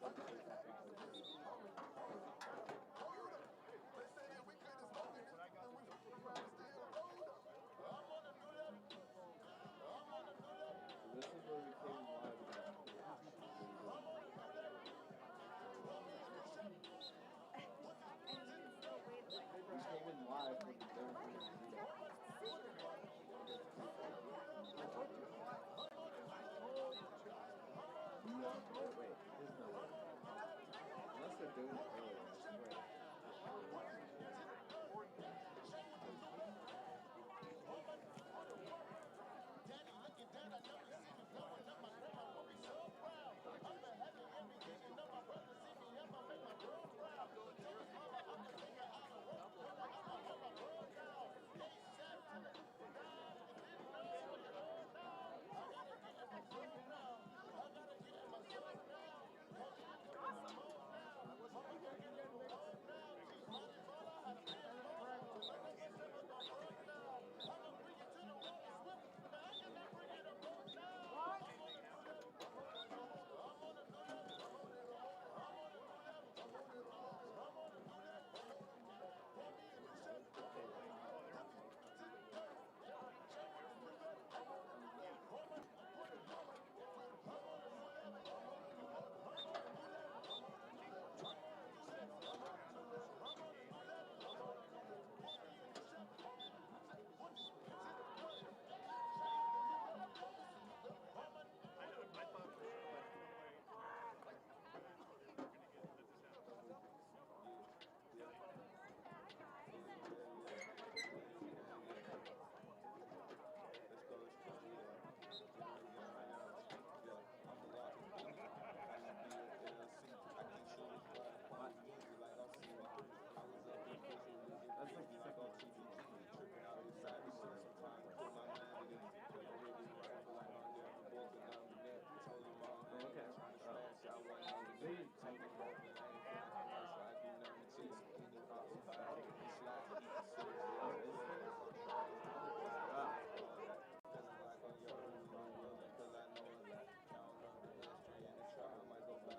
This is where we came live. We came in live for the third one. No, wait, there's no way. Unless they're doing it earlier, I swear.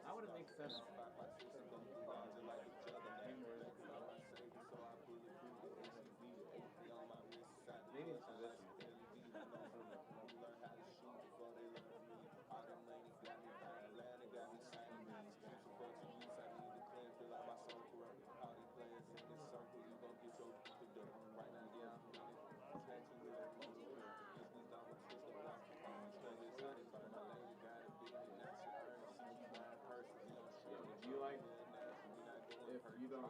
That would make sense. Maybe it's this. Would you like, if you don't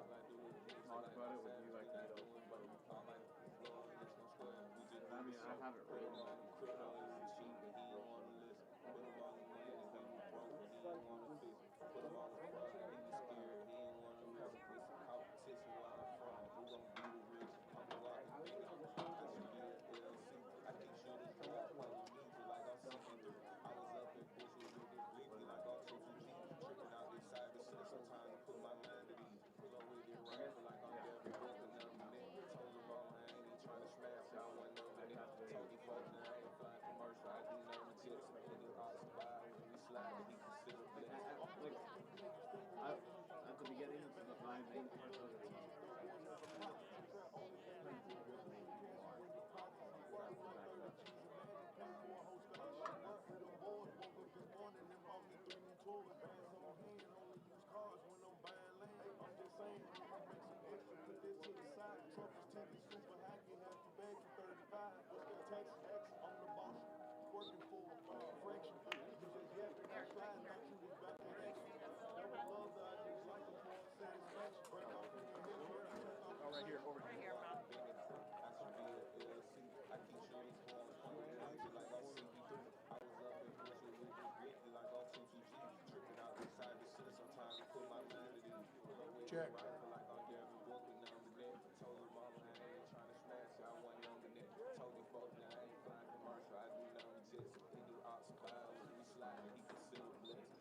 talk about it, would you like to know? I mean, I have it written. Sometimes I put my mind at ease. Pull up with it right like I'm Gary Broken up my neck. Told them all I ain't even trying to smash y'all one over there. Told these folks that I ain't flying commercial. I do know the tips. Any odds about when we slide to be considered blessed. At the beginning of my main I'm just saying, I make some extra, put this to the side. Truck is ticket super high, can have you back to 35. What's that tax on the boss? Working for a fraction. You just yapping, I'm sliding out you was back in action. Never loved her, I just like the more satisfaction. Break off in your head, work, check off. Oh, right here, over here. Right here, Mom. I should be a LLC. I keep sure it's going to come like I'm CB3. I was up in Bullshit with the grit, like all 2TG. Tripping out inside the city, sometimes I put my mind at ease. Check. Like I'm Gary Broken on the net. Told them all I ain't trying to smash, I wasn't on the net. Told these folks that I ain't flying commercial, I do know the jets. He do ops cloud, when we slide, he consider blessed.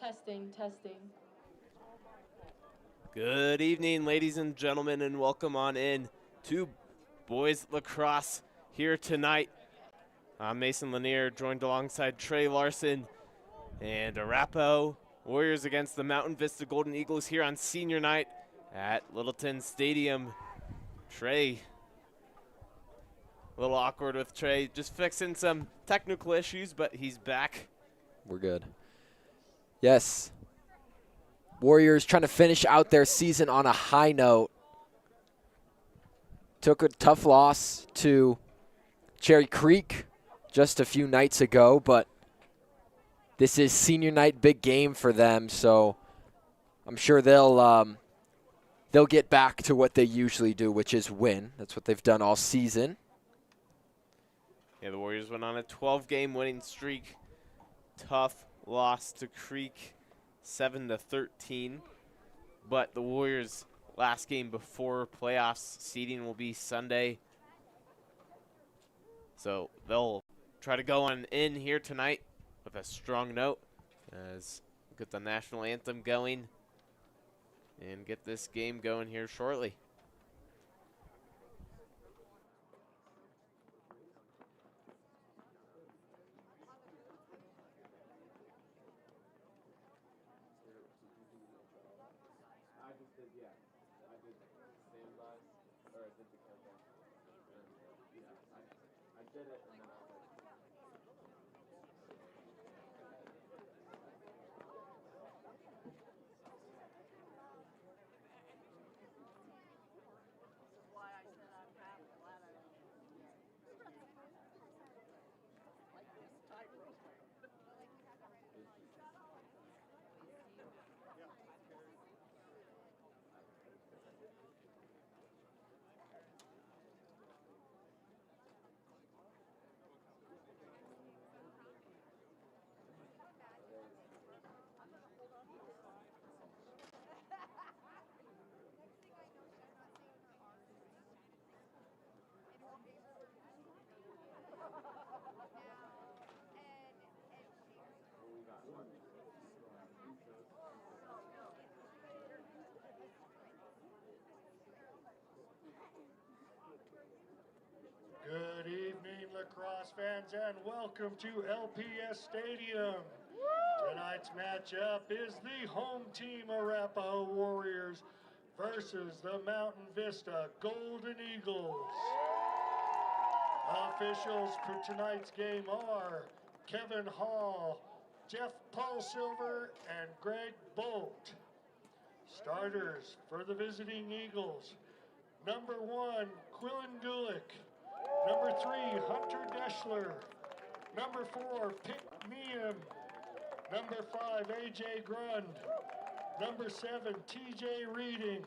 Testing, testing. Good evening, ladies and gentlemen, and welcome on in to Boys Lacrosse here tonight. I'm Mason Lanier, joined alongside Trey Larson, and Arapahoe Warriors against the Mountain Vista Golden Eagles here on senior night at Littleton Stadium. Trey, a little awkward with Trey, just fixing some technical issues, but he's back. We're good. Yes. Warriors trying to finish out their season on a high note. Took a tough loss to Cherry Creek just a few nights ago, but this is senior night, big game for them, so I'm sure they'll get back to what they usually do, which is win. That's what they've done all season. Yeah, the Warriors went on a 12-game winning streak. Tough loss to Creek, 7-13. But the Warriors' last game before playoffs seeding will be Sunday. So they'll try to go on in here tonight with a strong note as we get the national anthem going and get this game going here shortly. Good evening, lacrosse fans, and welcome to LPS Stadium. Tonight's matchup is the home team Arapahoe Warriors versus the Mountain Vista Golden Eagles. Officials for tonight's game are Kevin Hall, Jeff Paulsilver, and Greg Bolt. Starters for the visiting Eagles: number 1, Quillen Gulick. Number 3, Hunter Deschler. Number 4, Pick Meehan. Number 5, AJ Grund. Number 7, TJ Reading.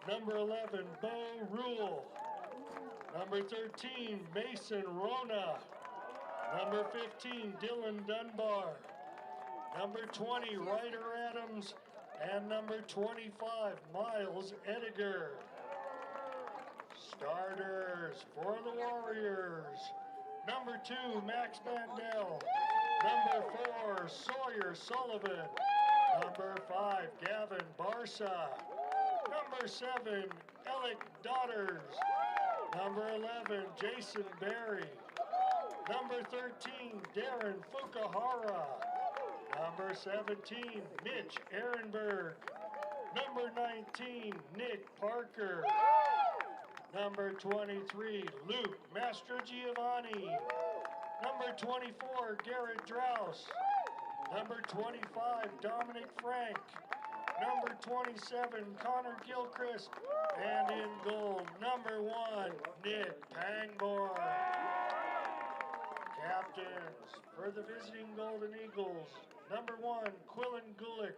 Number 11, Bo Rule. Number 13, Mason Rona. Number 15, Dylan Dunbar. Number 20, Ryder Adams. And number 25, Miles Ediger. Starters for the Warriors: number 2, Max Bandel. Number 4, Sawyer Sullivan. Number 5, Gavin Barsa. Number 7, Alec Daughters. Number 11, Jason Berry. Number 13, Darren Fukuhara. Number 17, Mitch Ehrenberg. Number 19, Nick Parker. Number 23, Luke Mastrogiovanni. Number 24, Garrett Drouse. Number 25, Dominic Frank. Number 27, Connor Gilchrist. And in goal, number 1, Nick Pangborn. Captains for the visiting Golden Eagles: number 1, Quillen Gulick.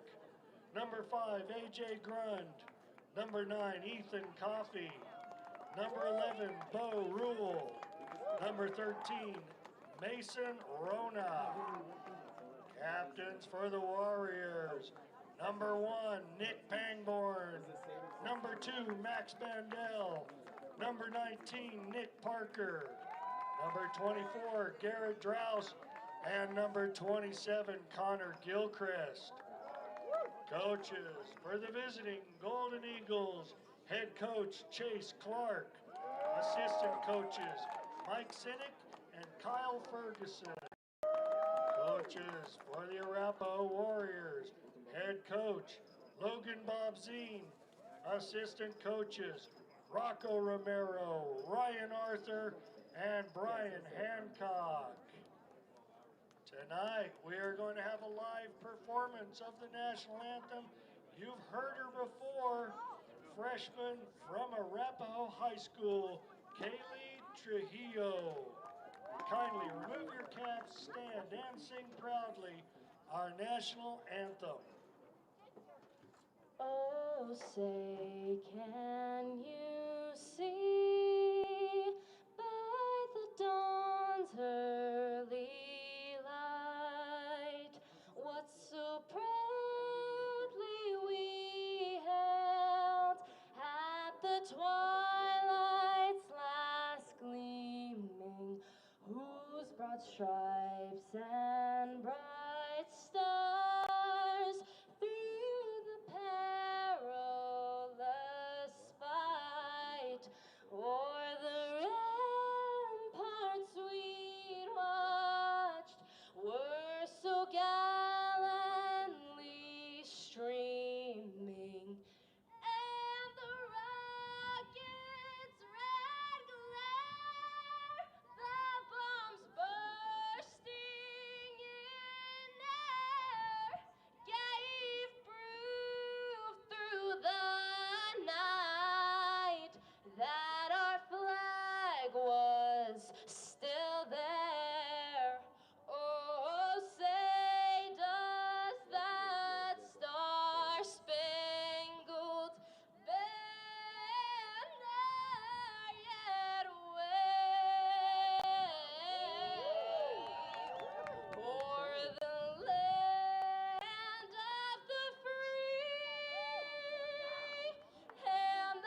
Number 5, AJ Grund. Number 9, Ethan Coffey. Number 11, Bo Rule. Number 13, Mason Rona. Captains for the Warriors: number 1, Nick Pangborn. Number 2, Max Bandel. Number 19, Nick Parker. Number 24, Garrett Drouse. and number 27, Connor Gilchrist. Coaches for the visiting Golden Eagles, head coach Chase Clark. Assistant coaches Mike Sinek and Kyle Ferguson. Coaches for the Arapahoe Warriors, head coach Logan Bobzine. Assistant coaches Rocco Romero, Ryan Arthur, and Brian Hancock. Tonight, we are going to have a live performance of the national anthem. You've heard her before. Freshman from Arapahoe High School, Kaylee Trujillo. Kindly remove your caps, stand, and sing proudly our national anthem. Oh, say, can you see by the dawn's early light what so proudly we held at the twilight's last gleaming, whose broad stripes and bright stars through the perilous fight o'er the ramparts we watched were so gallantly streaming, and the rocket's red glare, the bombs bursting in air, gave proof through the night that our flag was still there. Oh, say does that star-spangled banner yet wave o'er the land of the free and the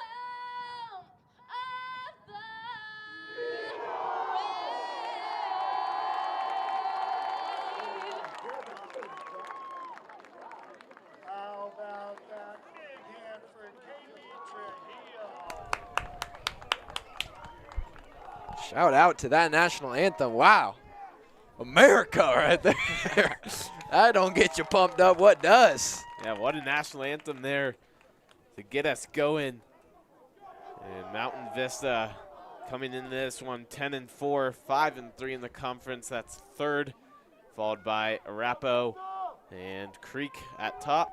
home of the How about that big hand for Kaylee Trujillo? Shout out to that national anthem. Wow. America right there. That don't get you pumped up. What does? Yeah, what a national anthem there to get us going. And Mountain Vista coming into this one 10-4, 5-3 in the conference. That's third, followed by Arapahoe and Creek at top.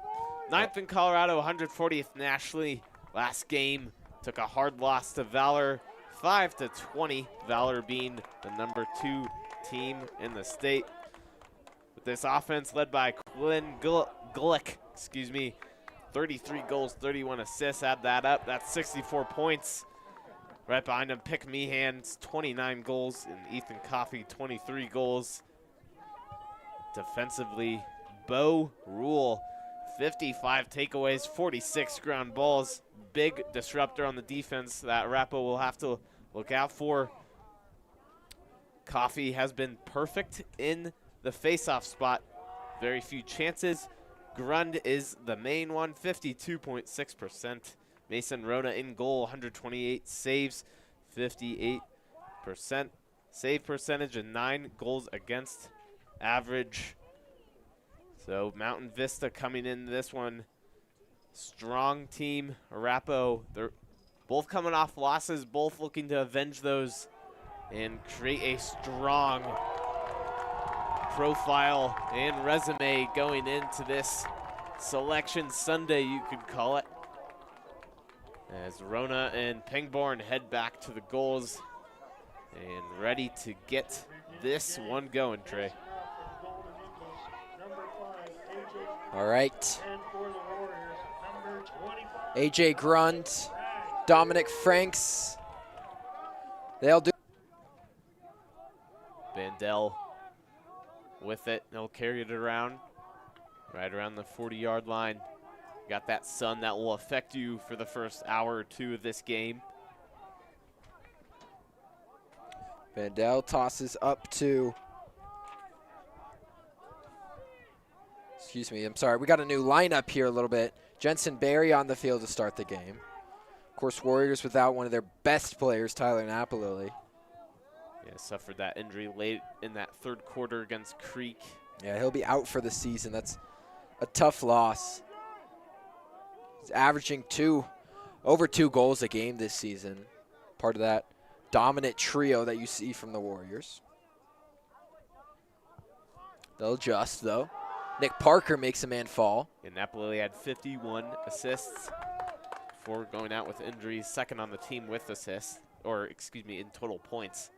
Ninth in Colorado, 140th nationally. Last game took a hard loss to Valor, 5-20. Valor being the number 2 team in the state. With this offense led by Quinn Gullick, 33 goals, 31 assists. Add that up, that's 64 points. Right behind him, Pick Meehan's 29 goals, and Ethan Coffey 23 goals. Defensively, Bo Rule, 55 takeaways, 46 ground balls. Big disruptor on the defense that Arapahoe will have to look out for. Coffey has been perfect in the face-off spot. Very few chances. Grund is the main one, 52.6%. Mason Rona in goal, 128 saves, 58%. Save percentage and 9 goals against average. So Mountain Vista coming in this one. Strong team. Arapahoe, they're both coming off losses, both looking to avenge those and create a strong profile and resume going into this Selection Sunday, you could call it. As Rona and Pangborn head back to the goals and ready to get this one going, Trey. All right. AJ Grund, Dominic Franks. They'll do. Bandel with it. They'll carry it around, right around the 40-yard line. Got that sun that will affect you for the first hour or two of this game. Bandel tosses up to excuse me, I'm sorry. We got a new lineup here a little bit. Jensen Berry on the field to start the game. Of course, Warriors without one of their best players, Tyler Napalili. Yeah, suffered that injury late in that third quarter against Creek. Yeah, he'll be out for the season. That's a tough loss. He's averaging over 2 goals a game this season. Part of that dominant trio that you see from the Warriors. They'll adjust, though. Nick Parker makes a man fall. And Napoli had 51 assists before going out with injuries. Second on the team with assists, or excuse me, in total points.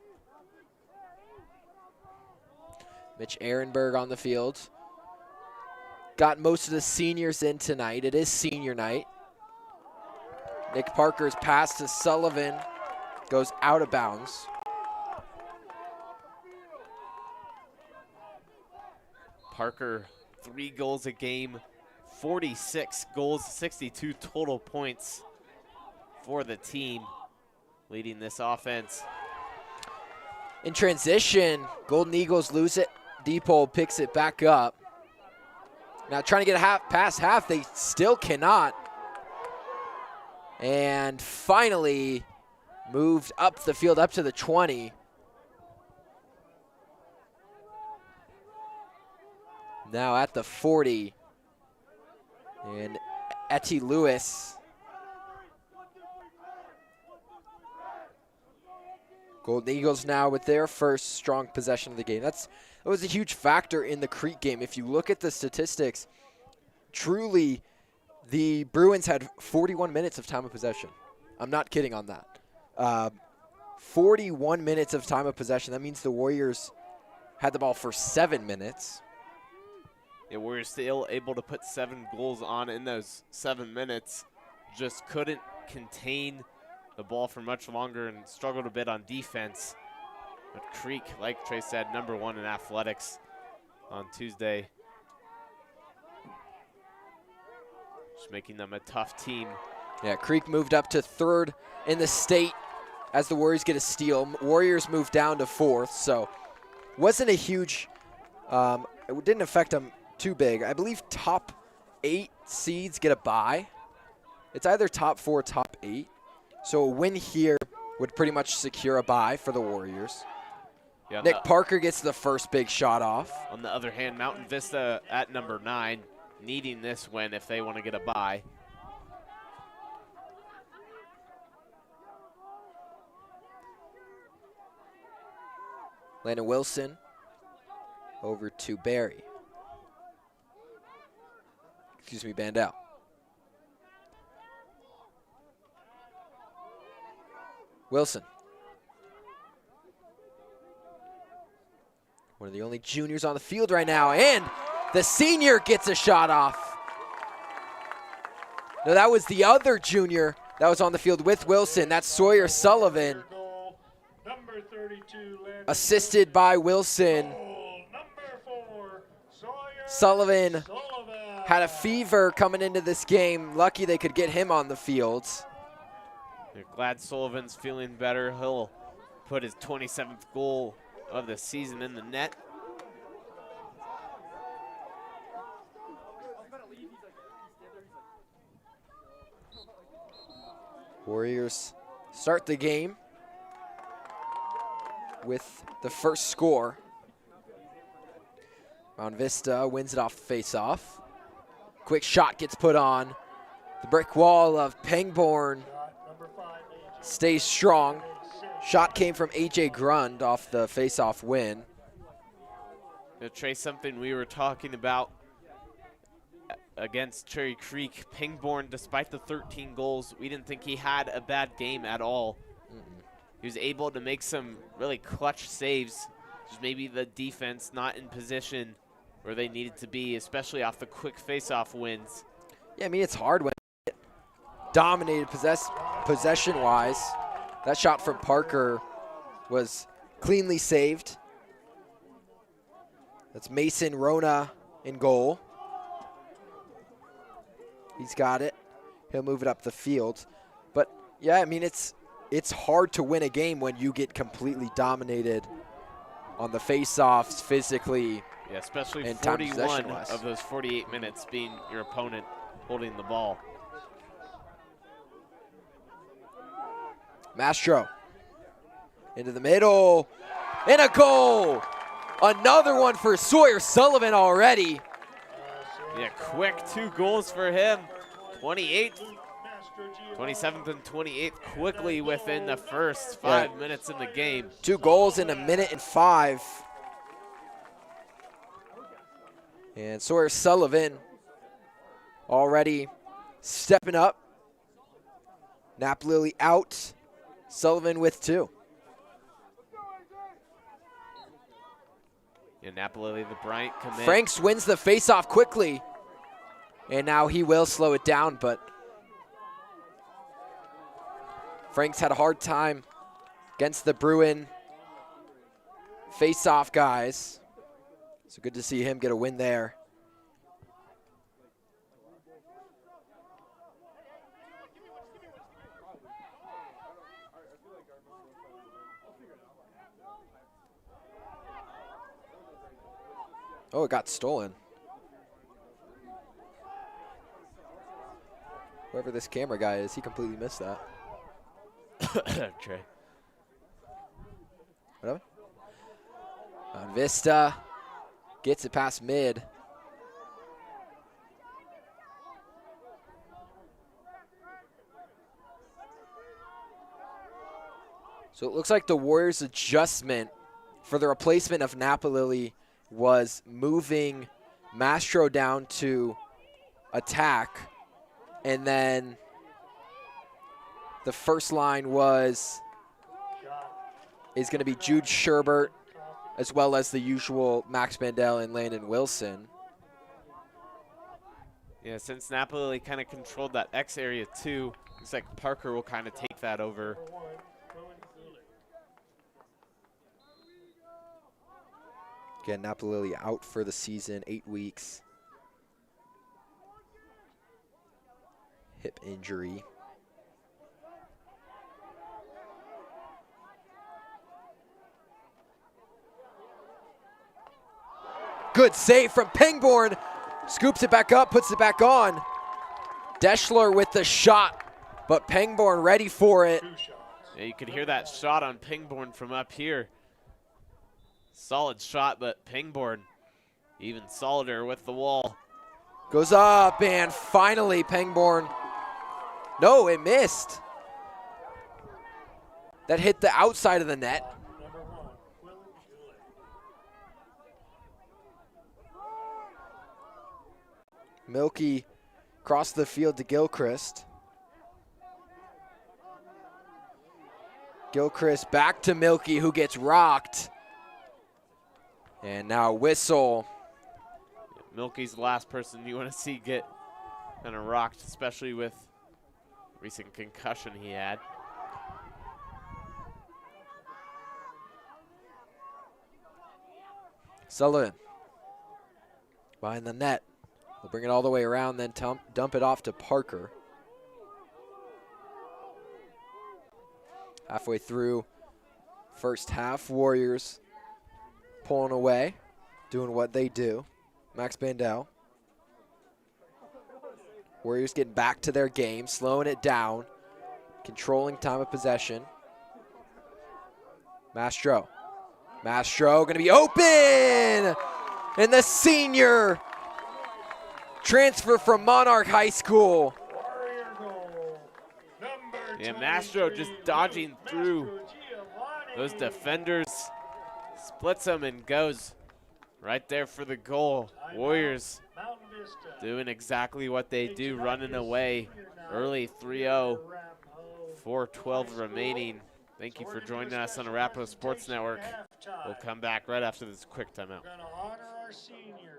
Mitch Ehrenberg on the field. Got most of the seniors in tonight. It is senior night. Nick Parker's pass to Sullivan goes out of bounds. Parker, 3 goals a game, 46 goals, 62 total points for the team, leading this offense. In transition, Golden Eagles lose it. Deepole picks it back up. Now trying to get past half, they still cannot. And finally moved up the field, up to the 20. Now at the 40. And Etty Lewis. Golden Eagles now with their first strong possession of the game. That was a huge factor in the Creek game. If you look at the statistics, truly the Bruins had 41 minutes of time of possession. I'm not kidding on that. 41 minutes of time of possession. That means the Warriors had the ball for 7 minutes. Yeah, we're still able to put 7 goals on in those 7 minutes. Just couldn't contain the ball for much longer and struggled a bit on defense. But Creek, like Trey said, #1 in athletics on Tuesday. Just making them a tough team. Yeah, Creek moved up to 3rd in the state as the Warriors get a steal. Warriors moved down to 4th, so wasn't a huge, it didn't affect them too big. I believe top 8 seeds get a bye. It's either top 4 or top 8. So a win here would pretty much secure a bye for the Warriors. Yeah, Nick Parker gets the first big shot off. On the other hand, Mountain Vista at #9, needing this win if they want to get a bye. Landon Wilson over to Barry. Excuse me, Bandel. Wilson. One of the only juniors on the field right now, and the senior gets a shot off. No, that was the other junior that was on the field with Wilson. That's Sawyer Sullivan. Number 32, assisted by Wilson. Number 4, Sullivan had a fever coming into this game. Lucky they could get him on the field. They're glad Sullivan's feeling better. He'll put his 27th goal of the season in the net. Warriors start the game with the first score. Mountain Vista wins it off the face-off. Quick shot gets put on. The brick wall of Pangborn stays strong. Shot came from A.J. Grund off the face-off win. Trey, something we were talking about against Cherry Creek. Pangborn, despite the 13 goals, we didn't think he had a bad game at all. He was able to make some really clutch saves. Just maybe the defense not in position where they needed to be, especially off the quick face-off wins. Yeah, I mean, it's hard when dominated possession-wise. That shot from Parker was cleanly saved. That's Mason Rona in goal. He's got it. He'll move it up the field. But, yeah, I mean, it's hard to win a game when you get completely dominated on the face-offs physically. Yeah, especially And time 41 possession-wise. of those 48 minutes being your opponent holding the ball. Mastro into the middle, and a goal! Another one for Sawyer Sullivan already. Yeah, quick 2 goals for him. 28th, 27th and 28th quickly within the first 5 minutes in the game. 2 goals in 1:05. And Sawyer Sullivan already stepping up. Napoli out, Sullivan with 2. Yeah, Napoli, the Bryant commit. Franks wins the faceoff quickly. And now he will slow it down, but Franks had a hard time against the Bruin faceoff guys. So good to see him get a win there. Oh, it got stolen. Whoever this camera guy is, he completely missed that. Trey. Whatever. Mountain Vista gets it past mid. So it looks like the Warriors' adjustment for the replacement of Napoli was moving Mastro down to attack, and then the first line is going to be Jude Sherbert, as well as the usual Max Mandel and Landon Wilson. Yeah, since Napoli kind of controlled that X area too, looks like Parker will kind of take that over. Again, Napoli out for the season, 8 weeks. Hip injury. Good save from Pangborn. Scoops it back up, puts it back on. Deschler with the shot, but Pangborn ready for it. Yeah, you could hear that shot on Pangborn from up here. Solid shot, but Pangborn even solider with the wall. Goes up, and finally Pangborn. No, it missed. That hit the outside of the net. Milky across the field to Gilchrist. Gilchrist back to Milky, who gets rocked. And now whistle. Milky's the last person you want to see get kind of rocked, especially with recent concussion he had. Sullivan behind the net. We'll bring it all the way around, then dump it off to Parker. Halfway through first half, Warriors pulling away, doing what they do. Max Bandel. Warriors getting back to their game, slowing it down, controlling time of possession. Mastro. Mastro going to be open! And the senior transfer from Monarch High School. Yeah, Mastro just dodging through those defenders. Splits them and goes right there for the goal. Warriors doing exactly what they do, running away early 3-0. 4:12 remaining. Thank you for joining us on Arapahoe Sports Network. We'll come back right after this quick timeout. We're going to honor our seniors.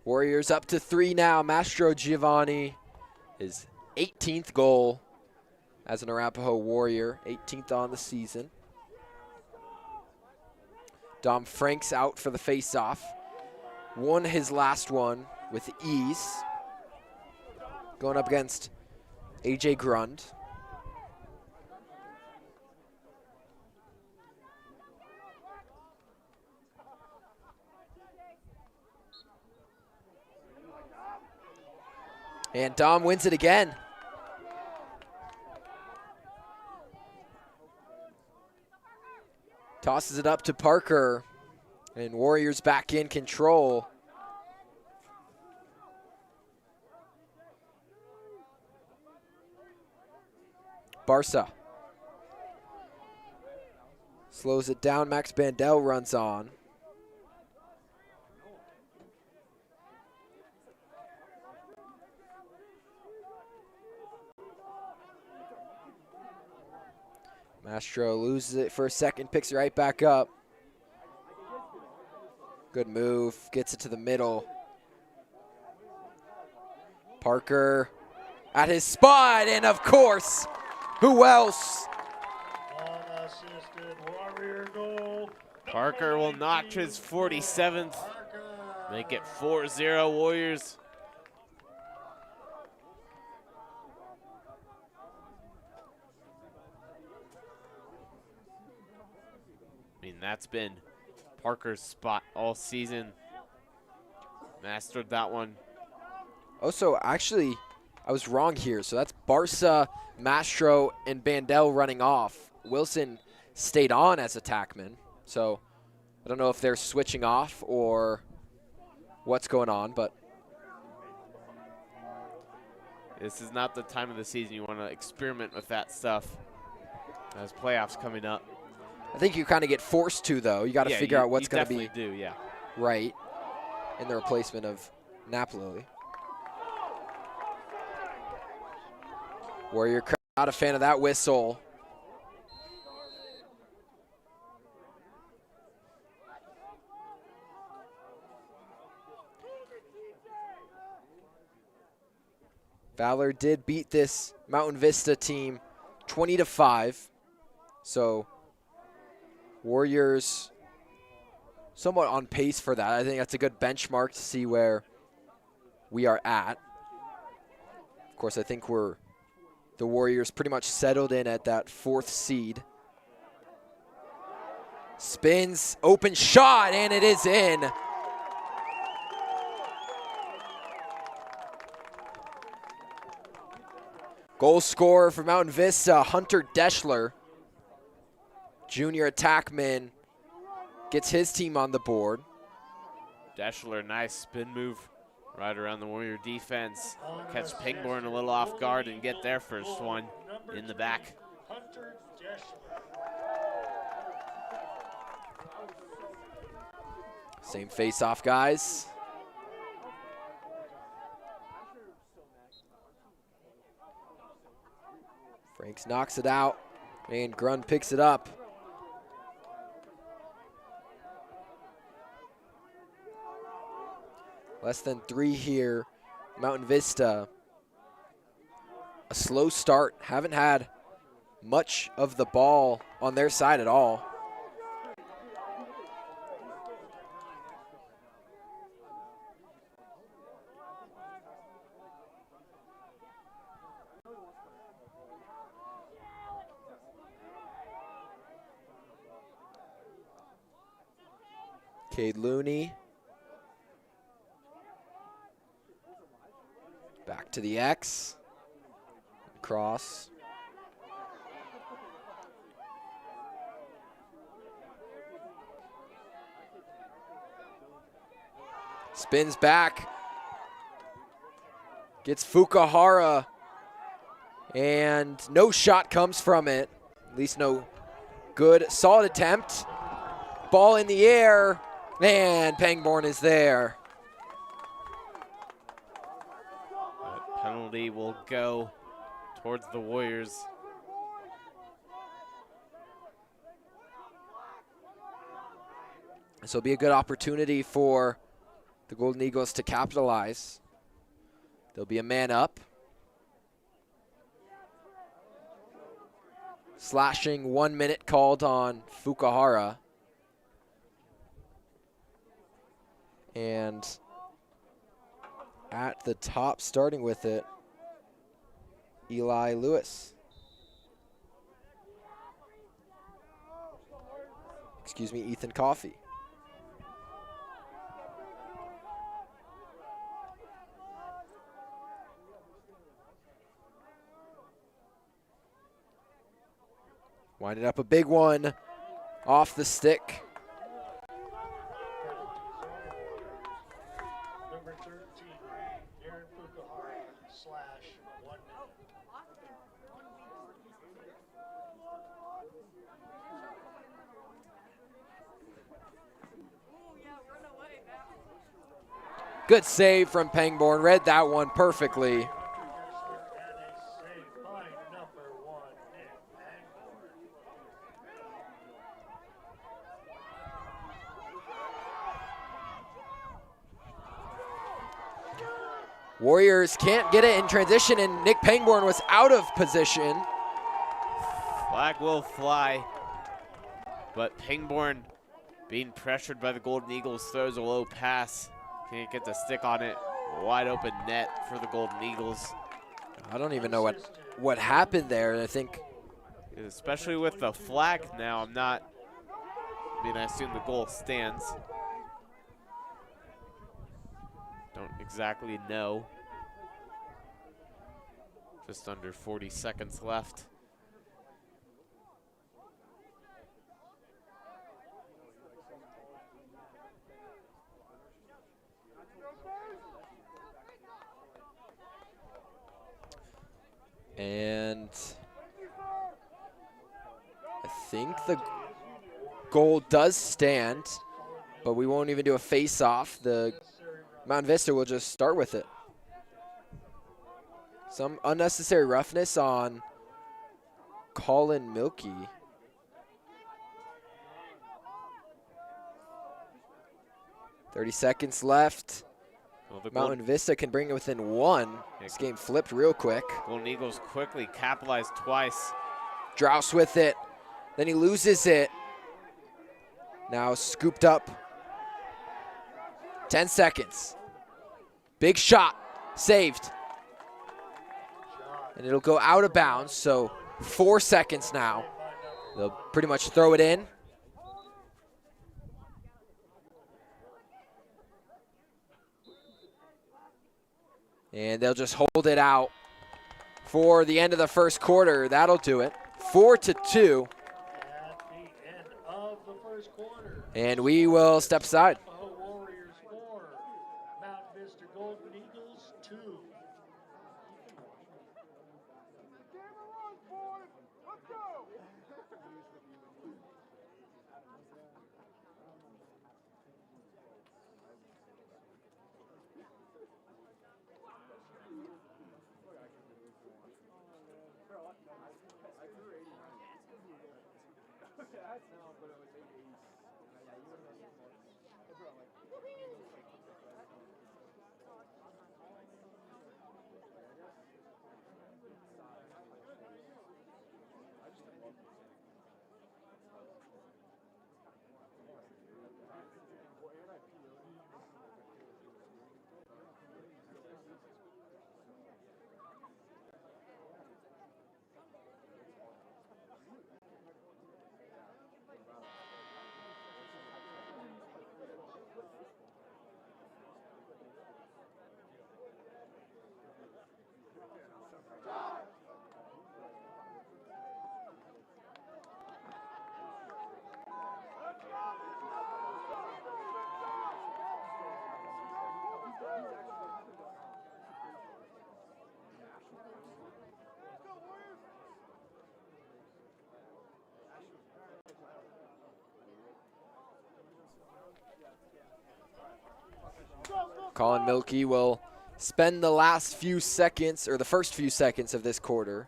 Warriors up to 3 now. Mastro Giovanni, his 18th goal as an Arapahoe Warrior, 18th on the season. Dom Franks out for the face-off. Won his last one with ease. Going up against AJ Grund. And Dom wins it again. Tosses it up to Parker. And Warriors back in control. Barca. Slows it down. Max Bandel runs on. Mastro loses it for a second, picks it right back up. Good move, gets it to the middle. Parker at his spot, and of course, who else? Unassisted Warrior goal. Parker will notch his 47th. Make it 4-0 Warriors. I mean, that's been Parker's spot all season. Mastered that one. Oh, so actually, I was wrong here. So that's Barca, Mastro, and Bandel running off. Wilson stayed on as attackman. So I don't know if they're switching off or what's going on, but this is not the time of the season you want to experiment with that stuff as playoffs coming up. I think you kind of get forced to, though. You got to figure out what's going to be right in the replacement of Napoli. Warrior crowd not a fan of that whistle. Valor did beat this Mountain Vista team 20-5. So Warriors somewhat on pace for that. I think that's a good benchmark to see where we are at. Of course, I think the Warriors pretty much settled in at that 4th seed. Spins, open shot, and it is in. Goal scorer for Mountain Vista, Hunter Deschler. Junior attackman gets his team on the board. Deschler, nice spin move right around the Warrior defense. Catch Pangborn a little off guard and get their first one in the back. Hunter Deschler. Same face-off, guys. Franks knocks it out, and Grund picks it up. Less than 3 here. Mountain Vista. A slow start. Haven't had much of the ball on their side at all. Cade Looney. Back to the X. Cross. Spins back. Gets Fukuhara. And no shot comes from it. At least no good. Solid attempt. Ball in the air. And Pangborn is there. That penalty will go towards the Warriors. This will be a good opportunity for the Golden Eagles to capitalize. There'll be a man up. Slashing 1 minute called on Fukuhara. And at the top, starting with it, Eli Lewis. Excuse me, Ethan Coffey. Winded up a big one off the stick. Number 13, Aaron Fukuhara, slash 1 minute. Good save from Pangborn. Read that one perfectly. And a save by number 1, Nick Pangborn. Warriors can't get it in transition, and Nick Pangborn was out of position. Flag will fly, but Pangborn, being pressured by the Golden Eagles, throws a low pass. Can't get the stick on it. Wide open net for the Golden Eagles. I don't even know what happened there. I think, Especially with the flag now, I assume the goal stands. Don't exactly know. Just under 40 seconds left. and I think the goal does stand, but we won't even do a face-off. The Mountain Vista will just start with it. Some unnecessary roughness on Colin Milkey. .30 seconds left. Well, Mountain Vista can bring it within one. This game flipped real quick. Golden Eagles quickly capitalized twice. Drouse with it. Then he loses it. Now scooped up. 10 seconds. Big shot. Saved. And it'll go out of bounds, so 4 seconds now. They'll pretty much throw it in. And they'll just hold it out for the end of the first quarter. That'll do it. 4-2. At the end of the first quarter. And we will step aside. Arapahoe Warriors 4, Mountain Vista Golden Eagles 2. Colin Milkey will spend the last few seconds, or the first few seconds of this quarter,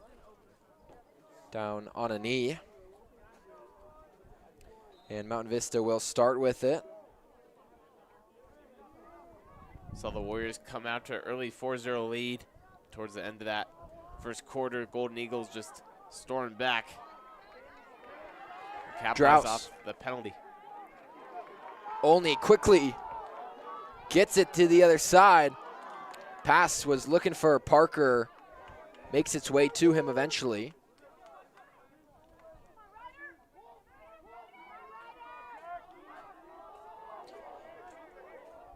down on a knee. And Mountain Vista will start with it. Saw the Warriors come out to an early 4-0 lead towards the end of that first quarter. Golden Eagles just stormed back. Capitalize off the penalty. Only quickly gets it to the other side. Pass was looking for Parker. Makes its way to him eventually.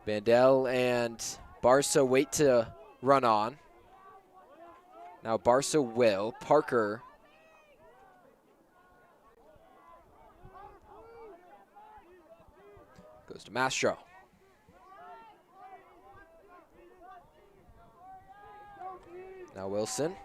Bandel and Barca wait to run on. Now Barca will. Parker goes to Mastro. Now Wilson.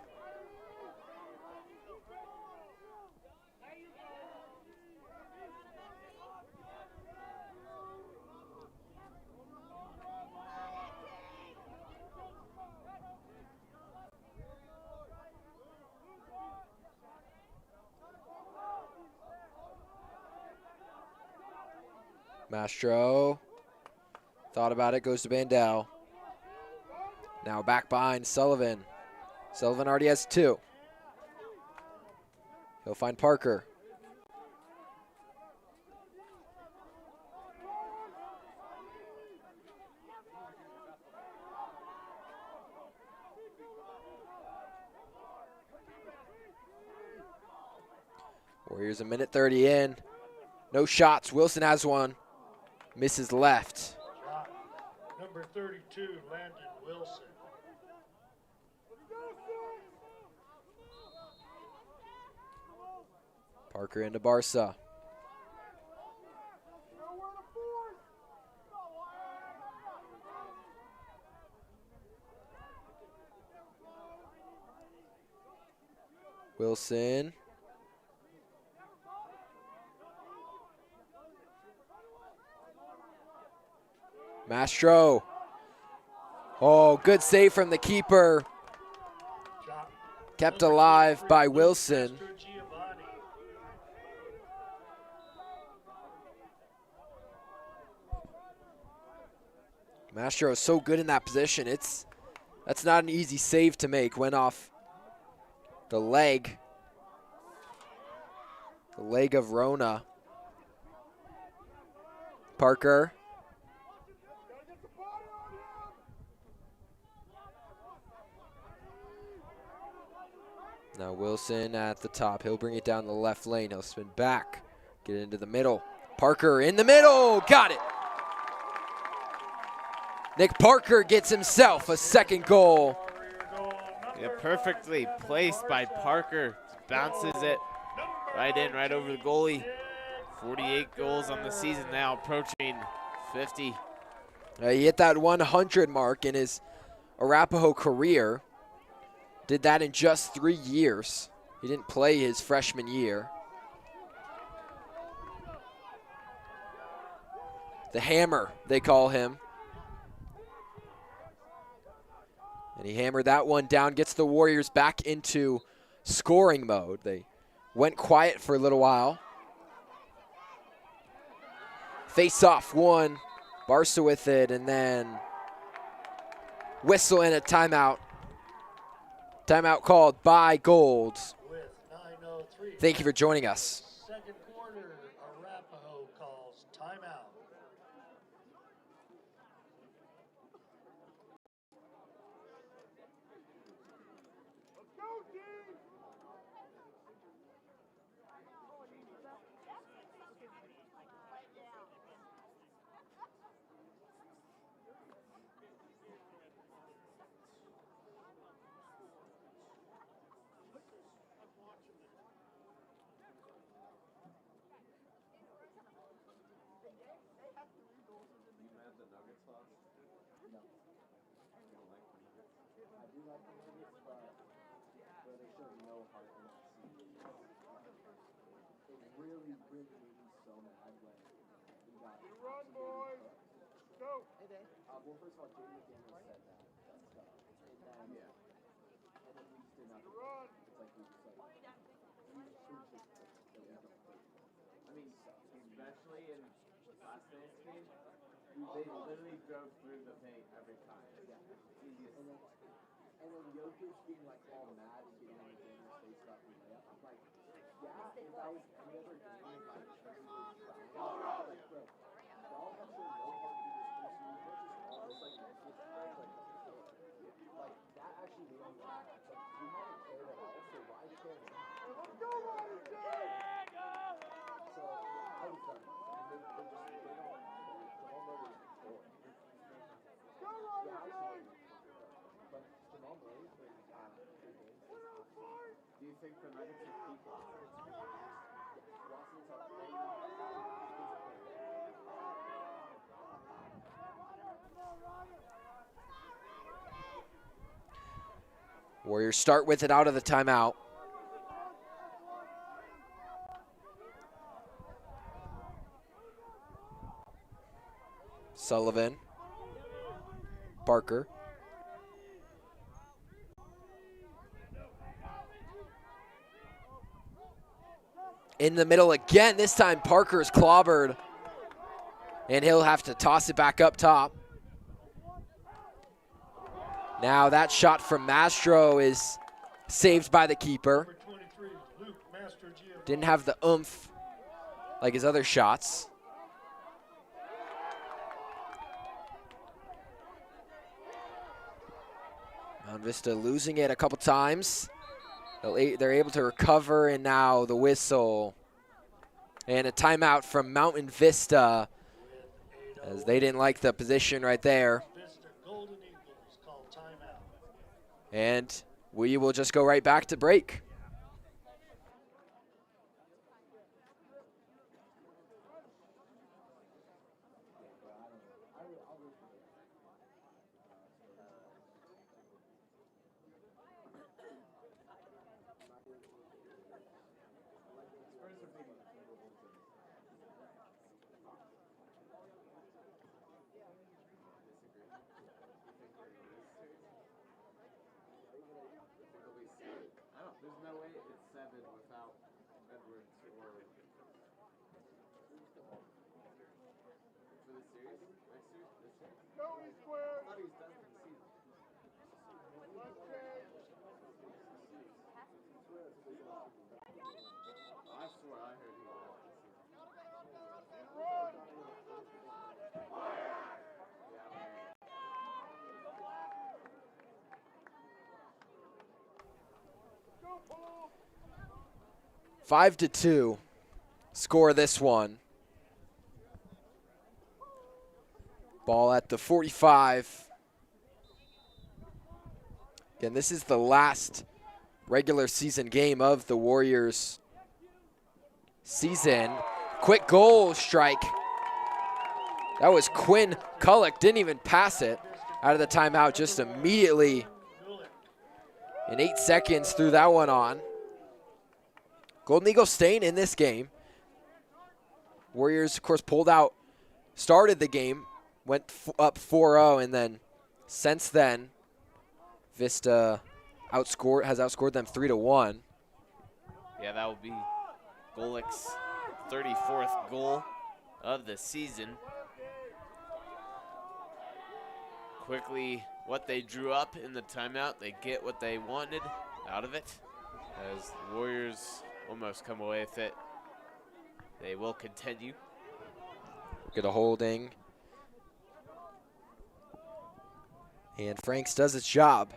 Mastro thought about it, goes to Bandel. Now back behind Sullivan. Sullivan already has 2. He'll find Parker. Warriors a minute 30 in. No shots. Wilson has one. Misses left. Shot. Number 32, Landon Wilson. Parker into Barca. Wilson. Mastro. Oh, good save from the keeper. Shot. Kept alive by Wilson. Mastro is so good in that position. That's not an easy save to make. Went off the leg. The leg of Rona. Parker. Now Wilson at the top. He'll bring it down the left lane. He'll spin back. Get into the middle. Parker in the middle. Got it. Nick Parker gets himself a second goal. Yeah, perfectly placed by Parker. Bounces it right in, right over the goalie. 48 goals on the season now, approaching 50. He hit that 100 mark in his Arapahoe career. Did that in just 3 years. He didn't play his freshman year. The Hammer, they call him. And he hammered that one down, gets the Warriors back into scoring mode. They went quiet for a little while. Face off one, Barca with it, and then whistle and a timeout. Timeout called by Golds. Thank you for joining us. Second quarter, Arapahoe calls timeout. Well, first of all, Jamie McDaniel said that. That's tough. And then, yeah. And then we just did nothing. It's like we just like, we just proved it that we don't play. I mean, especially in last night's game, They literally drove through the paint every time. Yeah. Easiest. And then Jokic being like all mad and getting on the game and face up and layup. I'm like, yeah, if that was any other game, like everybody trying, like, bro, y'all have shown no heart through this whole series. They're just all just like mental strength, like that actually made me mad. Like you haven't cared at all, so why care now? Let's go, Ronnie J! So I was done. They don't know what it's for. Go, Ronnie J! But Jamal Murray for 3 games. Do you think the Nuggets will keep Watson? Watson's up. Warriors start with it out of the timeout. Sullivan. Barker. In the middle again. This time Parker's clobbered. And he'll have to toss it back up top. Now that shot from Mastro is saved by the keeper. Didn't have the oomph like his other shots. Mountain Vista losing it a couple times. They're able to recover, and now the whistle. And a timeout from Mountain Vista, as they didn't like the position right there. Golden Eagles called timeout. And we will just go right back to break. There's no way it's 7 without Edwards or for the series? Next year? This year? Go, East Square. I thought he was done for the season. Let's change. I swear I heard he was out this season. And run. Yeah, man. 5-2. Score this one. Ball at the 45. Again, this is the last regular season game of the Warriors season. Quick goal strike. That was Quinn Cullick. Didn't even pass it out of the timeout. Just immediately in 8 seconds threw that one on. Golden Eagles staying in this game. Warriors, of course, pulled out, started the game, went up 4-0, and then since then, Vista has outscored them 3-1. Yeah, that will be Golick's 34th goal of the season. Quickly, what they drew up in the timeout, they get what they wanted out of it. As the Warriors almost come away with it, they will continue. Get a holding. And Franks does its job.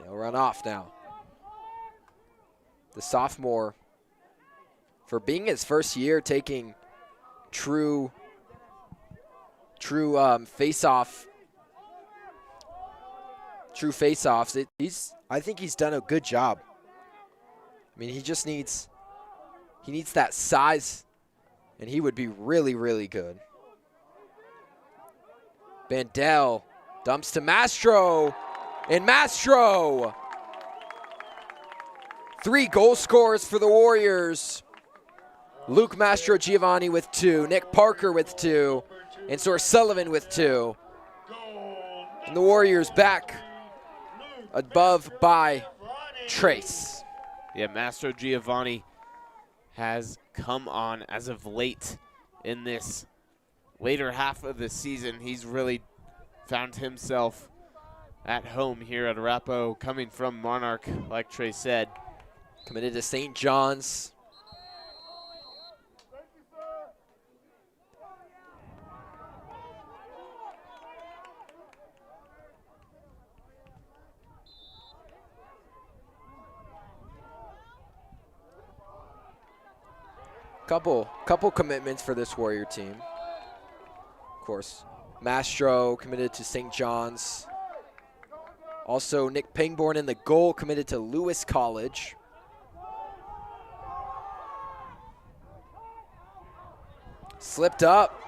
He'll run off now. The sophomore, for being his first year taking true face-offs. I think he's done a good job. I mean, he just needs that size, and he would be really, really good. Bandel dumps to Mastro, and Mastro. 3 goal scorers for the Warriors. Luke Mastro Giovanni with 2, Nick Parker with 2, and Sor Sullivan with 2. And the Warriors back above by Trace. Yeah, Mastro Giovanni has come on as of late in this later half of the season, he's really found himself at home here at Arapahoe, coming from Monarch, like Trey said. Committed to St. John's. Couple commitments for this Warrior team. Of course, Mastro committed to St. John's. Also, Nick Pangborn in the goal, committed to Lewis College. Slipped up.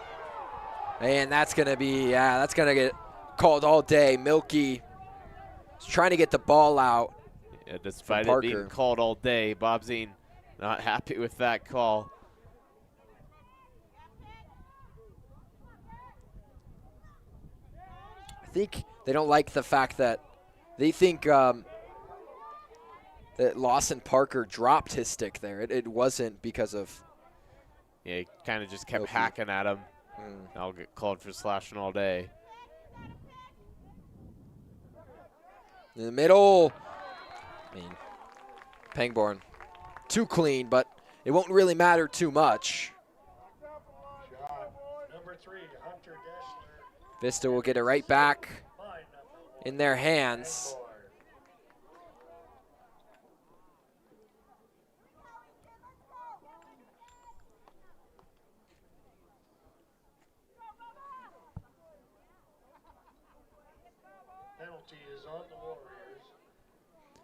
And that's going to be, that's going to get called all day. Milky is trying to get the ball out. Yeah, despite it being called all day, Bob Zine not happy with that call. I think they don't like the fact that they think that Lawson Parker dropped his stick there. It wasn't because of. Yeah, he kind of just kept hacking at him. I'll get called for slashing all day. In the middle. I mean, Pangborn. Too clean, but it won't really matter too much. Number 3, Hunter Dessler. Vista will get it right back in their hands. Penalty is on the Warriors.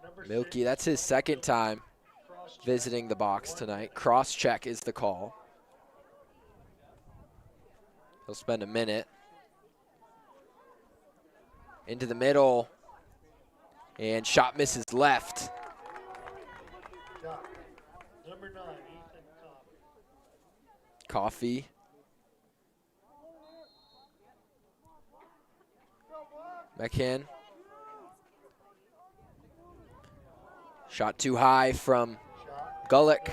Number Milky, that's his second time visiting the box tonight. Cross check is the call. He'll spend a minute. Into the middle. And shot misses left. Number 9, Ethan Coffey. McCann. Shot too high from Gullick.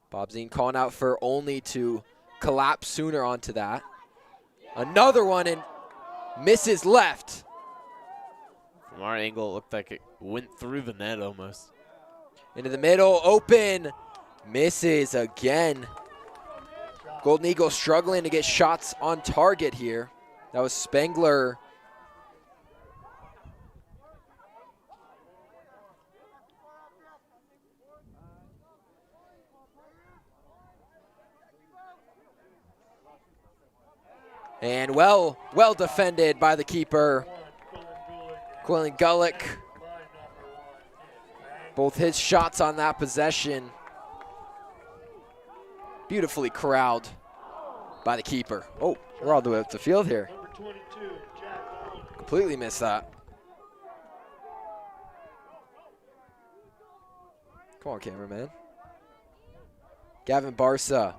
Bob Zine calling out for only to collapse sooner onto that. Another one and misses left. From our angle, it looked like it went through the net almost. Into the middle, open, misses again. Golden Eagles struggling to get shots on target here. That was Spengler. And well defended by the keeper, Quillen Gullick. Both his shots on that possession. Beautifully corralled by the keeper. Oh, we're all the way up the field here. Completely missed that. Come on, cameraman. Gavin Barca.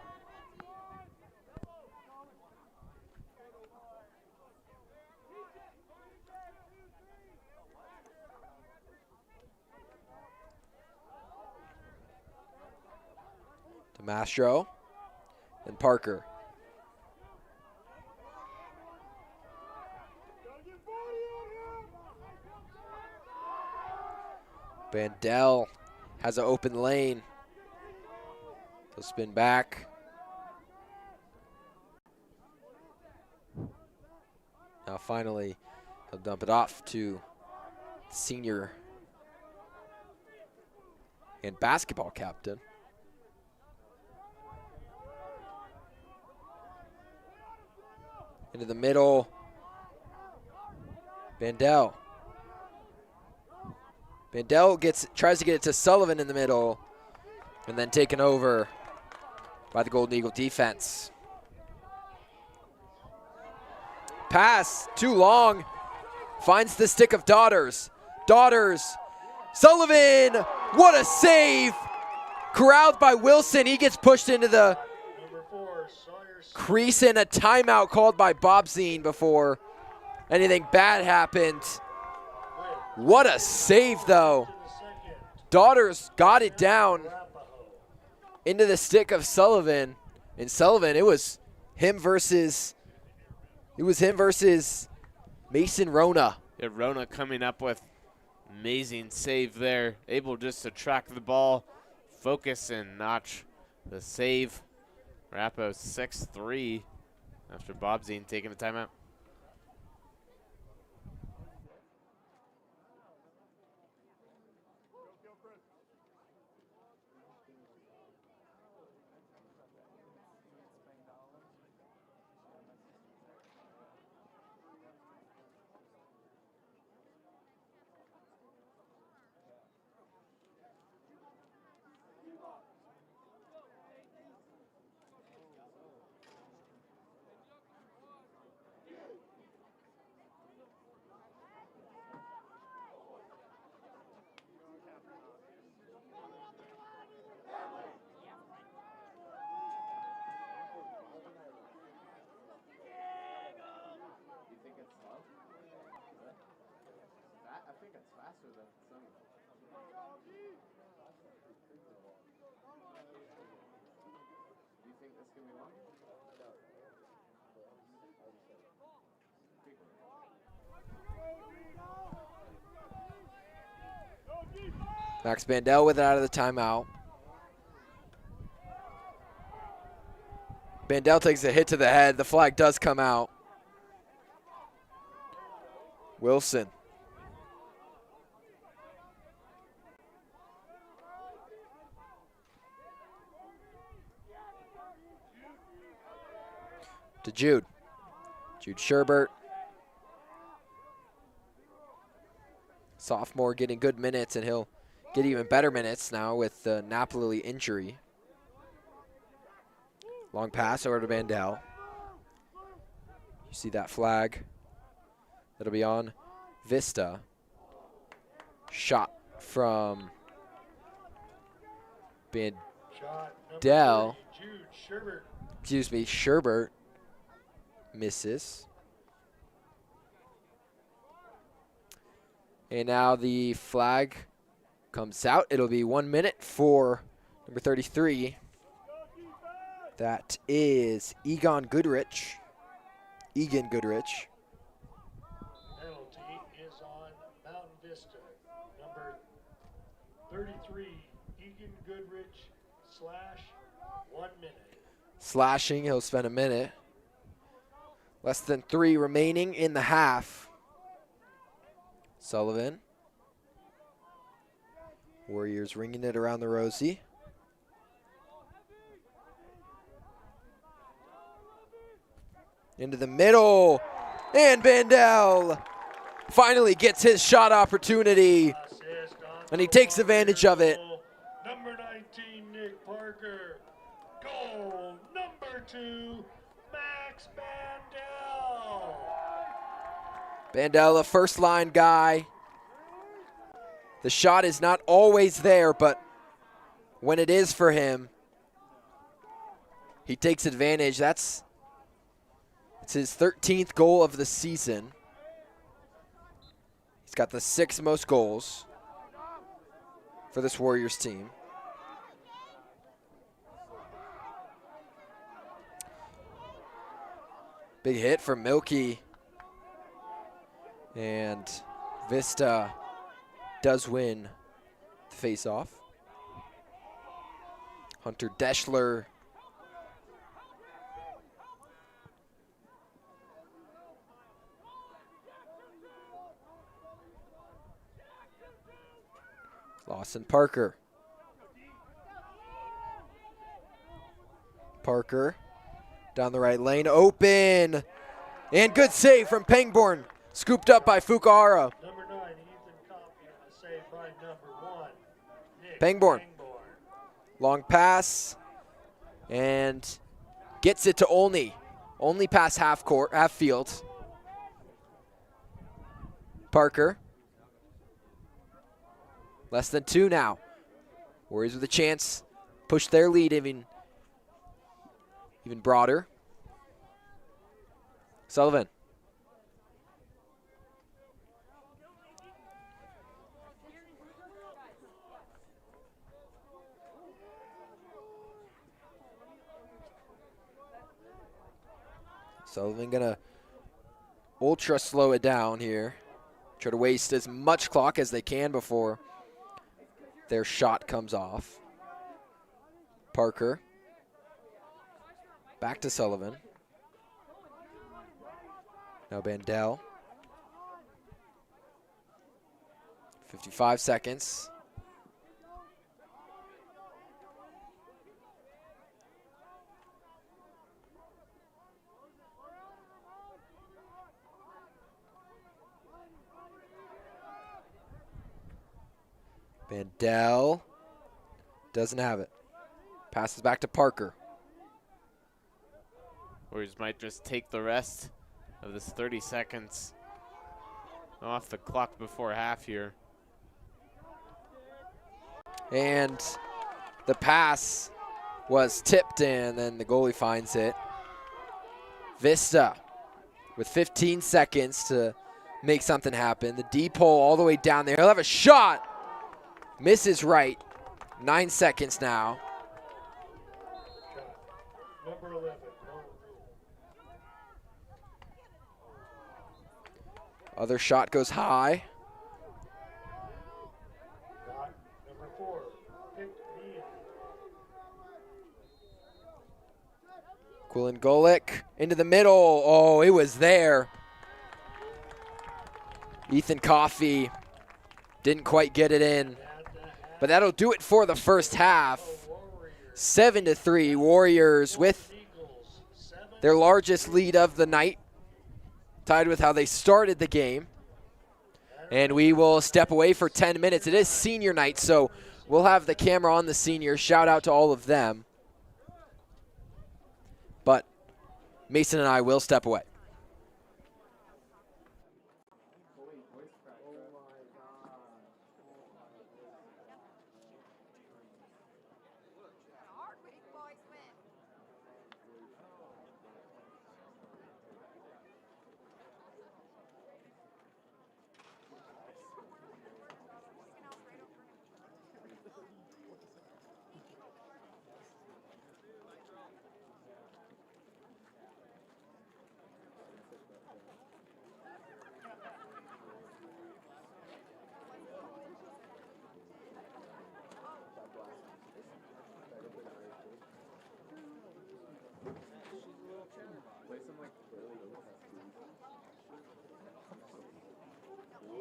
To Mastro and Parker. Bandel has an open lane. He'll spin back. Now finally, he'll dump it off to senior and basketball captain. Into the middle. Bandel. Bandel tries to get it to Sullivan in the middle, and then taken over by the Golden Eagle defense. Pass, too long. Finds the stick of Daughters. Sullivan, what a save. Corralled by Wilson. He gets pushed into the crease, and a timeout called by Bob Zine before anything bad happened. What a save, though. Daughters got it down. into the stick of Sullivan. And Sullivan, it was him versus Mason Rona. Yeah, Rona coming up with amazing save there. Able just to track the ball, focus and notch the save. Arapahoe 6-3 after Bobzine taking the timeout. I think it's faster than some. Do you think this can be long? Max Bandel with it out of the timeout. Bandel takes a hit to the head. The flag does come out. Wilson. To Jude. Jude Sherbert. Sophomore getting good minutes, and he'll get even better minutes now with the Napoli injury. Long pass over to Bandel. You see that flag. That'll be on Vista. Shot from Bandel. Jude Sherbert. Excuse me, Sherbert misses. And now the flag comes out. It'll be 1 minute for number 33. That is Egan Goodrich. Penalty is on Mountain Vista. Number 33, Egan Goodrich, / 1 minute. Slashing, he'll spend a minute. Less than 3 remaining in the half. Sullivan. Warriors ringing it around the Rosie. Into the middle. And Bandel finally gets his shot opportunity. And he takes advantage of it. Number 19, Nick Parker. Goal number 2, Max Bandel. Bandel, a first line guy. The shot is not always there, but when it is for him, he takes advantage. It's his 13th goal of the season. He's got the 6th most goals for this Warriors team. Big hit from Milky. And Vista does win the face-off. Hunter Deschler. Lawson Parker. Parker down the right lane, open. And good save from Pangborn. Scooped up by Fukuhara. Number 9, Ethan Coffey, and a save by number 1, Nick Pangborn. Long pass. And gets it to Olney. Only past half court, half field. Parker. Less than 2 now. Warriors with a chance. Push their lead even broader. Sullivan. Sullivan gonna ultra slow it down here. Try to waste as much clock as they can before their shot comes off. Parker. Back to Sullivan. Now Bandel. 55 seconds. Bandel doesn't have it. Passes back to Parker. Warriors might just take the rest of this 30 seconds off the clock before half here. And the pass was tipped in, and the goalie finds it. Vista with 15 seconds to make something happen. The deep hole all the way down there. He'll have a shot. Misses right. 9 seconds now. Number 11. Other shot goes high. Number 4. Picked me. Quillen Golick into the middle. Oh, it was there. Ethan Coffey didn't quite get it in. But that'll do it for the first half. 7-3 Warriors with their largest lead of the night, tied with how they started the game. And we will step away for 10 minutes. It is senior night, so we'll have the camera on the seniors. Shout out to all of them. But Mason and I will step away.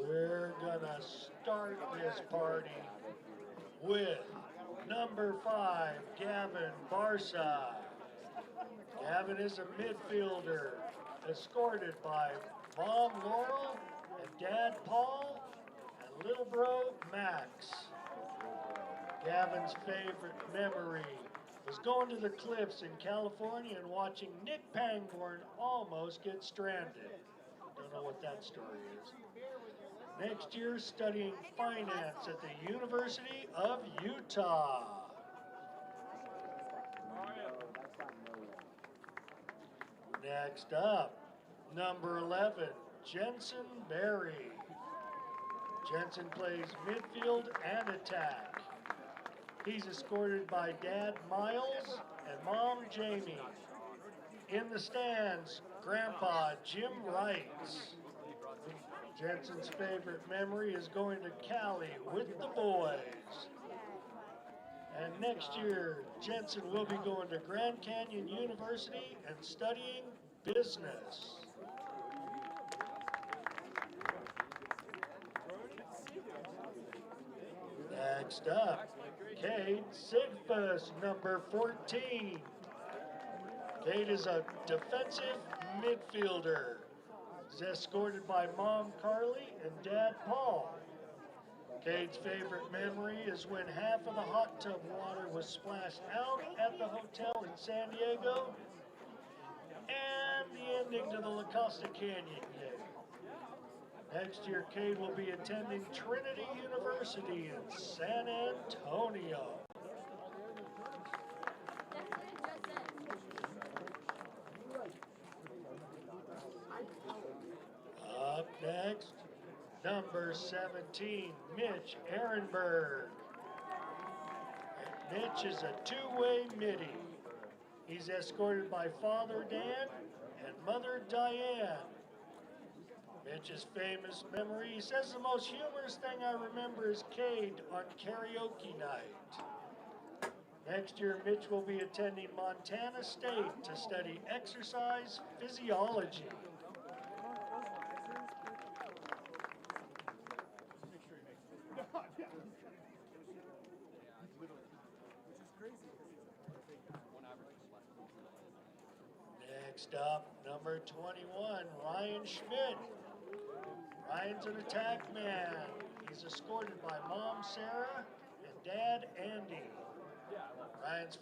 We're gonna start this party with number 5, Gavin Barsa. Gavin is a midfielder, escorted by Mom Laurel and Dad Paul and little bro Max. Gavin's favorite memory was going to the cliffs in California and watching Nick Pangborn almost get stranded. Don't know what that story is. Next year, studying finance at the University of Utah. Next up, number 11, Jensen Berry. Jensen plays midfield and attack. He's escorted by Dad Miles and Mom Jamie. In the stands, Grandpa Jim Wright. Jensen's favorite memory is going to Cali with the boys. And next year, Jensen will be going to Grand Canyon University and studying business. Next up, Cade Sigfus, number 14. Cade is a defensive midfielder. He's escorted by Mom Carly and Dad Paul. Cade's favorite memory is when half of the hot tub water was splashed out at the hotel in San Diego and the ending to the Lacrosse Canyon game. Next year, Cade will be attending Trinity University in San Antonio. Up next, number 17, Mitch Ehrenberg. Mitch is a two-way midi. He's escorted by Father Dan and Mother Diane. Mitch's famous memory says the most humorous thing I remember is Cade on karaoke night. Next year, Mitch will be attending Montana State to study exercise physiology. Next up, number 21, Ryan Schmidt. Ryan's an attack man. He's escorted by Mom Sarah and Dad Andy. Ryan's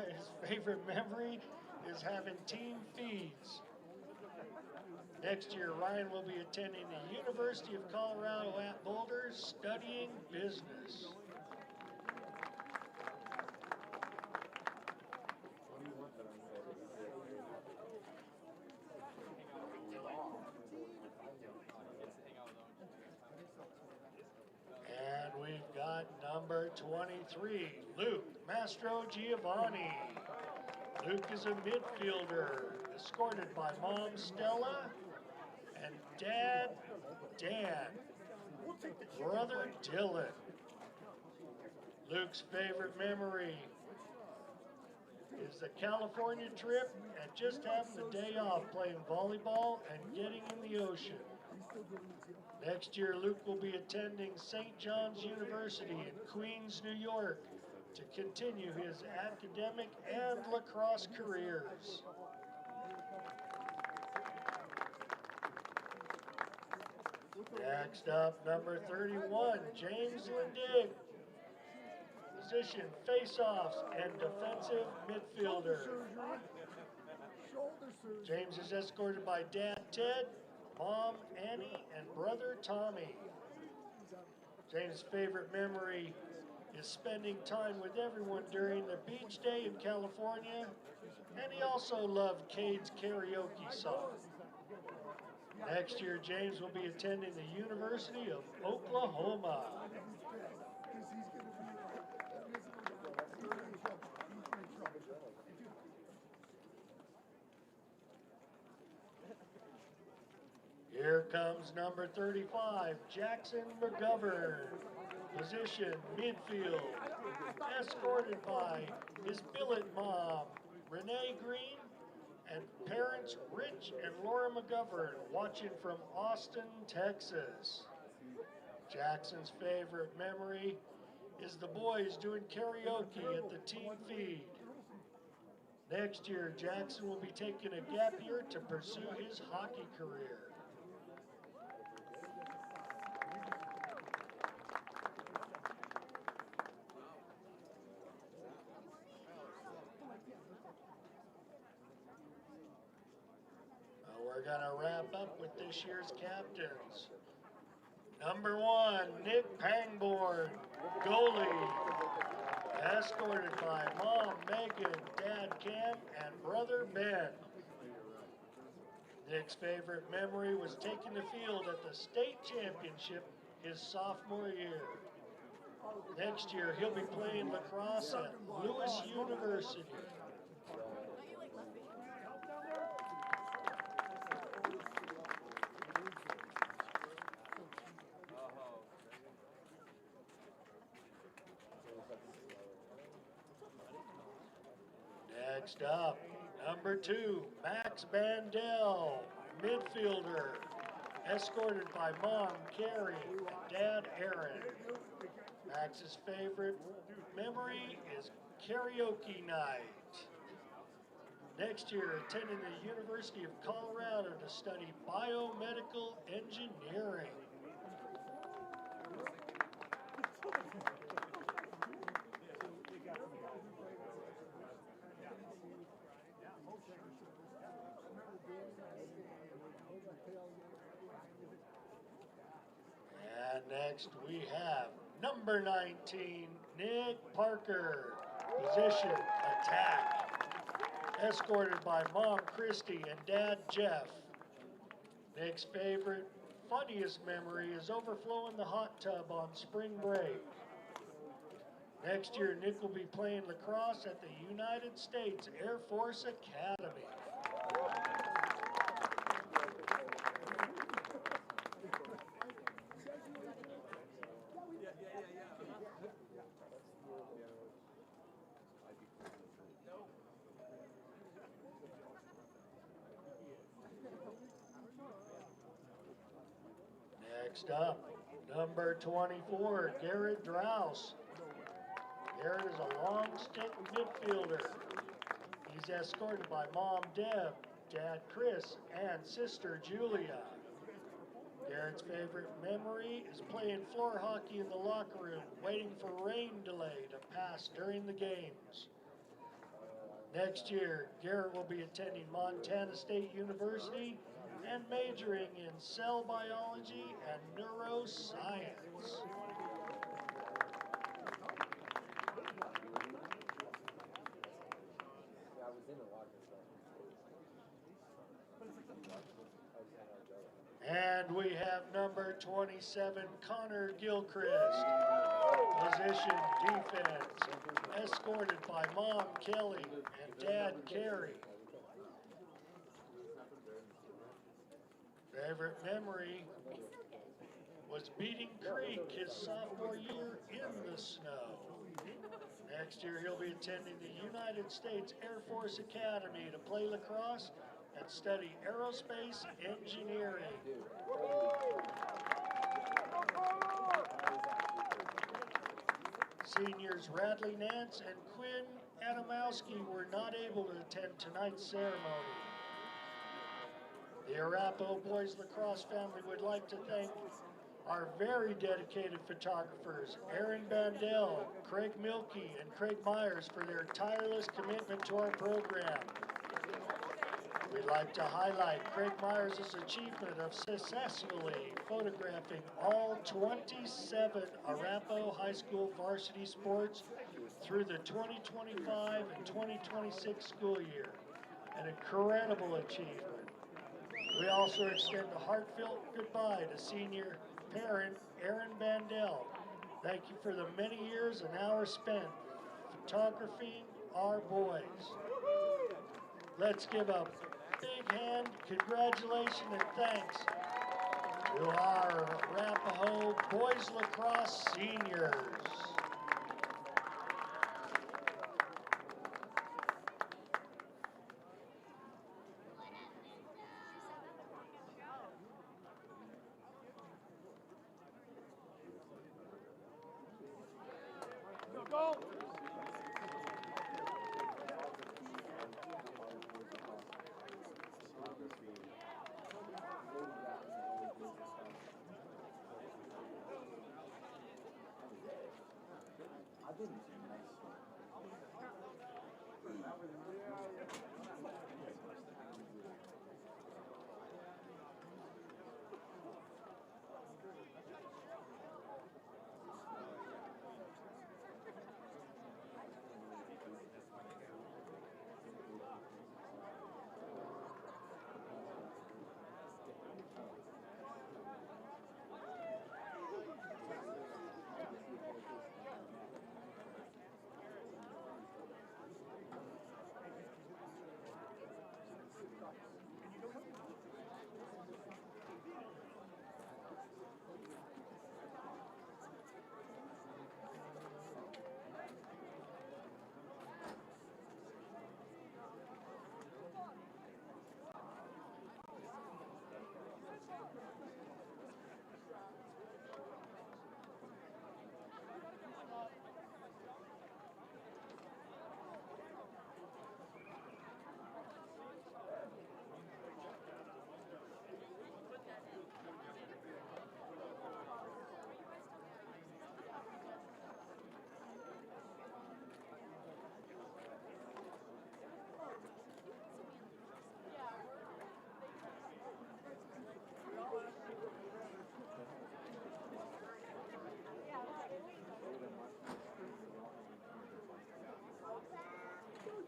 his favorite memory is having team feeds. Next year, Ryan will be attending the University of Colorado at Boulder, studying business. And we've got number 23, Luke Mastro Giovanni. Luke is a midfielder, escorted by Mom Stella and Dad Dan, brother Dylan. Luke's favorite memory is the California trip and just having the day off playing volleyball and getting in the ocean. Next year, Luke will be attending St. John's University in Queens, New York to continue his academic and lacrosse careers. Next up, number 31, James Lindig. Position, face-offs, and defensive midfielder. James is escorted by Dad Ted, Mom Annie, and brother Tommy. James' favorite memory is spending time with everyone during the beach day in California, and he also loved Cade's karaoke song. Next year, James will be attending the University of Oklahoma. Here comes number 35, Jackson McGovern. Position, midfield, escorted by his billet mom, Renee Green, and parents Rich and Laura McGovern, watching from Austin, Texas. Jackson's favorite memory is the boys doing karaoke at the team feed. Next year, Jackson will be taking a gap year to pursue his hockey career. We're gonna wrap up with this year's captains. Number 1, Nick Pangborn, goalie, escorted by Mom Megan, Dad Cam, and brother Ben. Nick's favorite memory was taking the field at the state championship his sophomore year. Next year, he'll be playing lacrosse at Lewis University. Next up, number 2, Max Bandel, midfielder, escorted by Mom Carrie and Dad Aaron. Max's favorite memory is karaoke night. Next year, attending the University of Colorado to study biomedical engineering. And next we have number 19, Nick Parker, position attack, escorted by Mom Christy and Dad Jeff. Nick's favorite, funniest memory is overflowing the hot tub on spring break. Next year, Nick will be playing lacrosse at the United States Air Force Academy. Next up, number 24, Garrett Drouse. Garrett is a long stick midfielder. He's escorted by mom Deb, dad Chris, and sister Julia. Garrett's favorite memory is playing floor hockey in the locker room, waiting for rain delay to pass during the games. Next year, Garrett will be attending Montana State University and majoring in cell biology and neuroscience. And we have number 27, Connor Gilchrist, position defense, escorted by mom Kelly and dad Carrie. Favorite memory was beating Creek his sophomore year in the snow. Next year he'll be attending the United States Air Force Academy to play lacrosse and study aerospace engineering. Seniors Radley Nance and Quinn Adamowski were not able to attend tonight's ceremony. The Arapahoe Boys Lacrosse family would like to thank our very dedicated photographers, Aaron Bandel, Craig Milkey, and Craig Myers for their tireless commitment to our program. We'd like to highlight Craig Myers' achievement of successfully photographing all 27 Arapahoe High School varsity sports through the 2025 and 2026 school year. An incredible achievement. We also extend a heartfelt goodbye to senior parent Aaron Bandel. Thank you for the many years and hours spent photographing our boys. Let's give a big hand, congratulations, and thanks to our Arapahoe Boys Lacrosse seniors.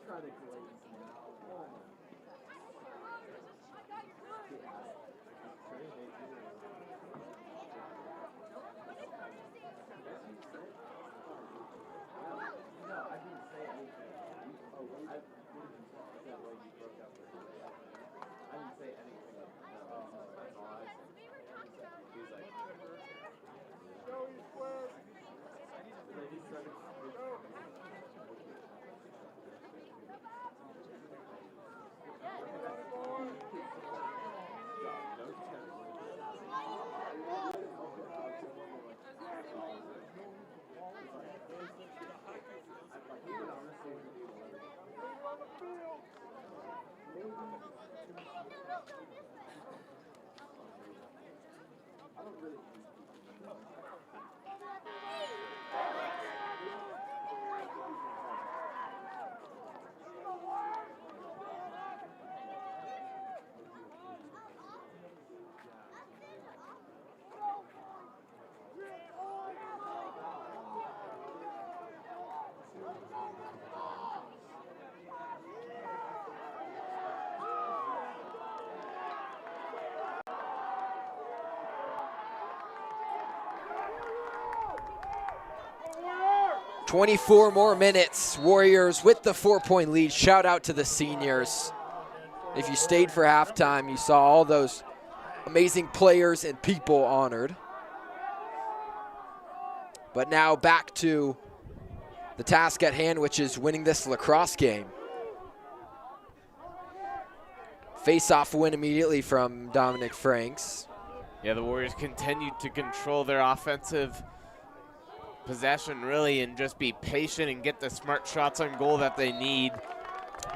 Try to glaze now. No, I didn't say anything. Oh, I didn't say anything. "24 more minutes. Warriors with the 4-point lead. Shout out to the seniors. If you stayed for halftime, you saw all those amazing players and people honored. But now back to the task at hand, which is winning this lacrosse game. Face-off win immediately from Dominic Franks. Yeah, the Warriors continue to control their offensive possession really and just be patient and get the smart shots on goal that they need.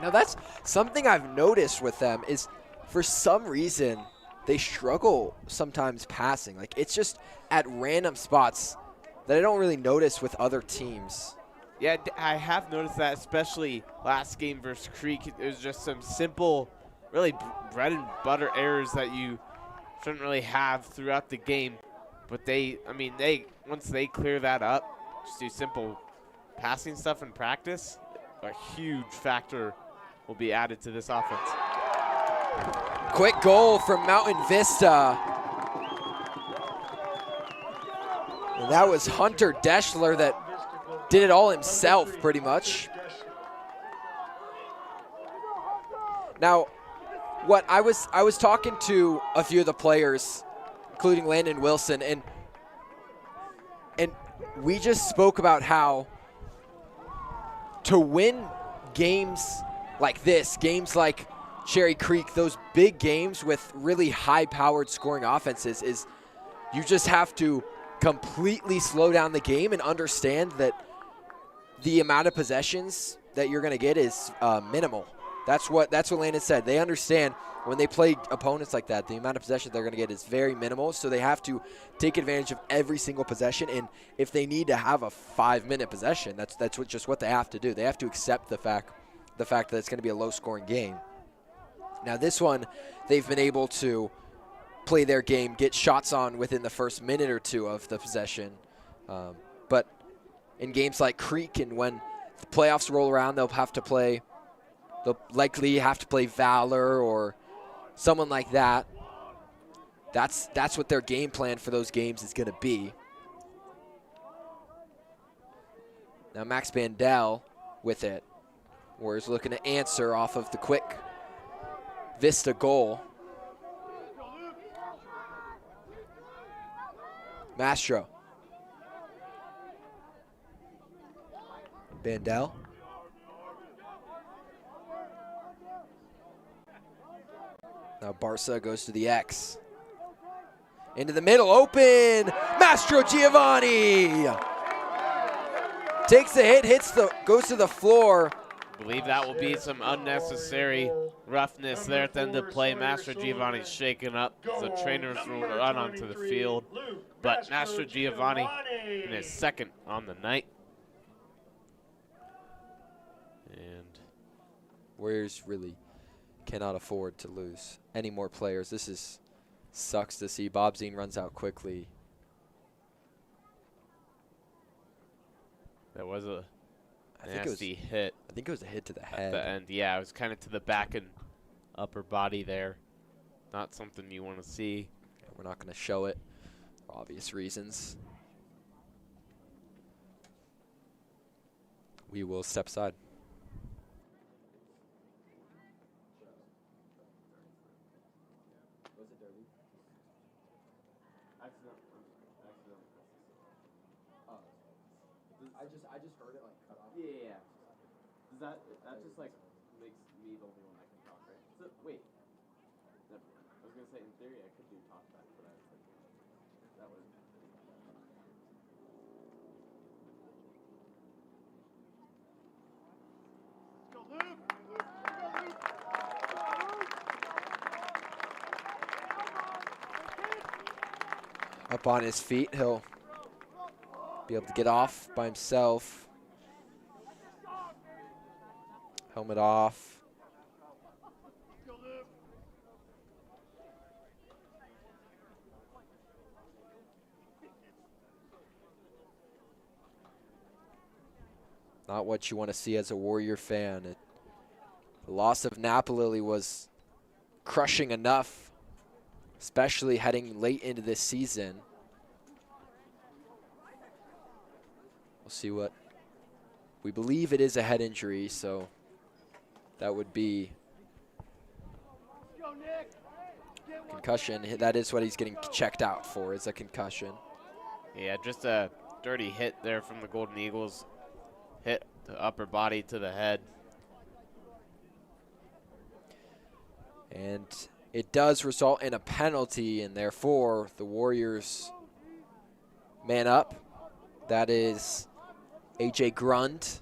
Now that's something I've noticed with them is for some reason they struggle sometimes passing. Like it's just at random spots that I don't really notice with other teams. Yeah, I have noticed that, especially last game versus Creek. It was just some simple, really bread and butter errors that you shouldn't really have throughout the game. But they once they clear that up, just do simple passing stuff in practice, a huge factor will be added to this offense. Quick goal from Mountain Vista. And that was Hunter Deschler that did it all himself pretty much. Now, what I was talking to a few of the players, including Landon Wilson, and we just spoke about how to win games like this, games like Cherry Creek, those big games with really high-powered scoring offenses, is you just have to completely slow down the game and understand that the amount of possessions that you're going to get is minimal. That's what Landon said. They understand when they play opponents like that, the amount of possession they're going to get is very minimal, so they have to take advantage of every single possession, and if they need to have a 5-minute possession, that's just what they have to do. They have to accept the fact that it's going to be a low-scoring game. Now this one, they've been able to play their game, get shots on within the first minute or two of the possession, but in games like Creek and when the playoffs roll around, they'll likely have to play Valor or someone like that. That's what their game plan for those games is going to be. Now Max Bandel with it. Warriors looking to answer off of the quick Vista goal. Mastro. Bandel. Now Barca goes to the X. Into the middle, open! Mastro Giovanni! Takes the hit, goes to the floor. I believe that will be some unnecessary roughness there at the end of play. Mastro Giovanni's shaken up. The trainers will run onto the field. But Mastro Giovanni in his second on the night. And Warriors really cannot afford to lose any more players. This sucks to see. Bob Zine runs out quickly. That was a nasty hit. I think it was a hit to the head. At the end, yeah, it was kind of to the back and upper body there. Not something you want to see. We're not going to show it for obvious reasons. We will step aside. I just heard it like cut off. Yeah. Does that just like makes me the only one that can talk, right? So wait. Never mind. I was gonna say in theory I could do talk back, but I was like that would. Go Luke! Go Luke! up on his feet. He'll be able to get off by himself. Helmet off. Not what you want to see as a Warrior fan. The loss of Napoli was crushing enough, especially heading late into this season. We'll see what we believe it is, a head injury, so that would be concussion. That is what he's getting checked out for, is a concussion. Yeah, just a dirty hit there from the Golden Eagles. Hit the upper body to the head. And it does result in a penalty, and therefore the Warriors man up. That is A.J. Grund.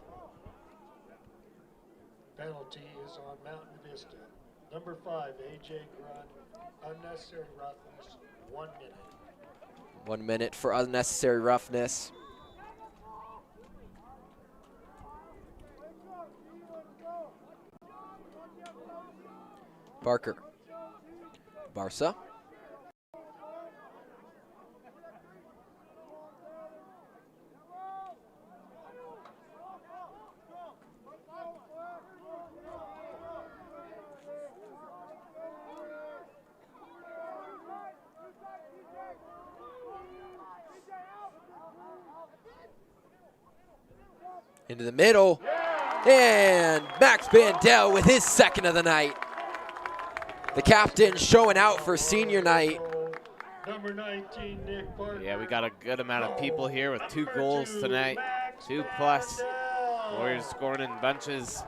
Penalty is on Mountain Vista. Number 5, A.J. Grund, unnecessary roughness, 1 minute. 1 minute for unnecessary roughness. Barker. Barca. Into the middle. And Max Bandel with his second of the night. The captain showing out for senior night. Number 19, Nick Barker. Yeah, we got a good amount of people here with 2 goals tonight. 2 plus. Warriors scoring in bunches.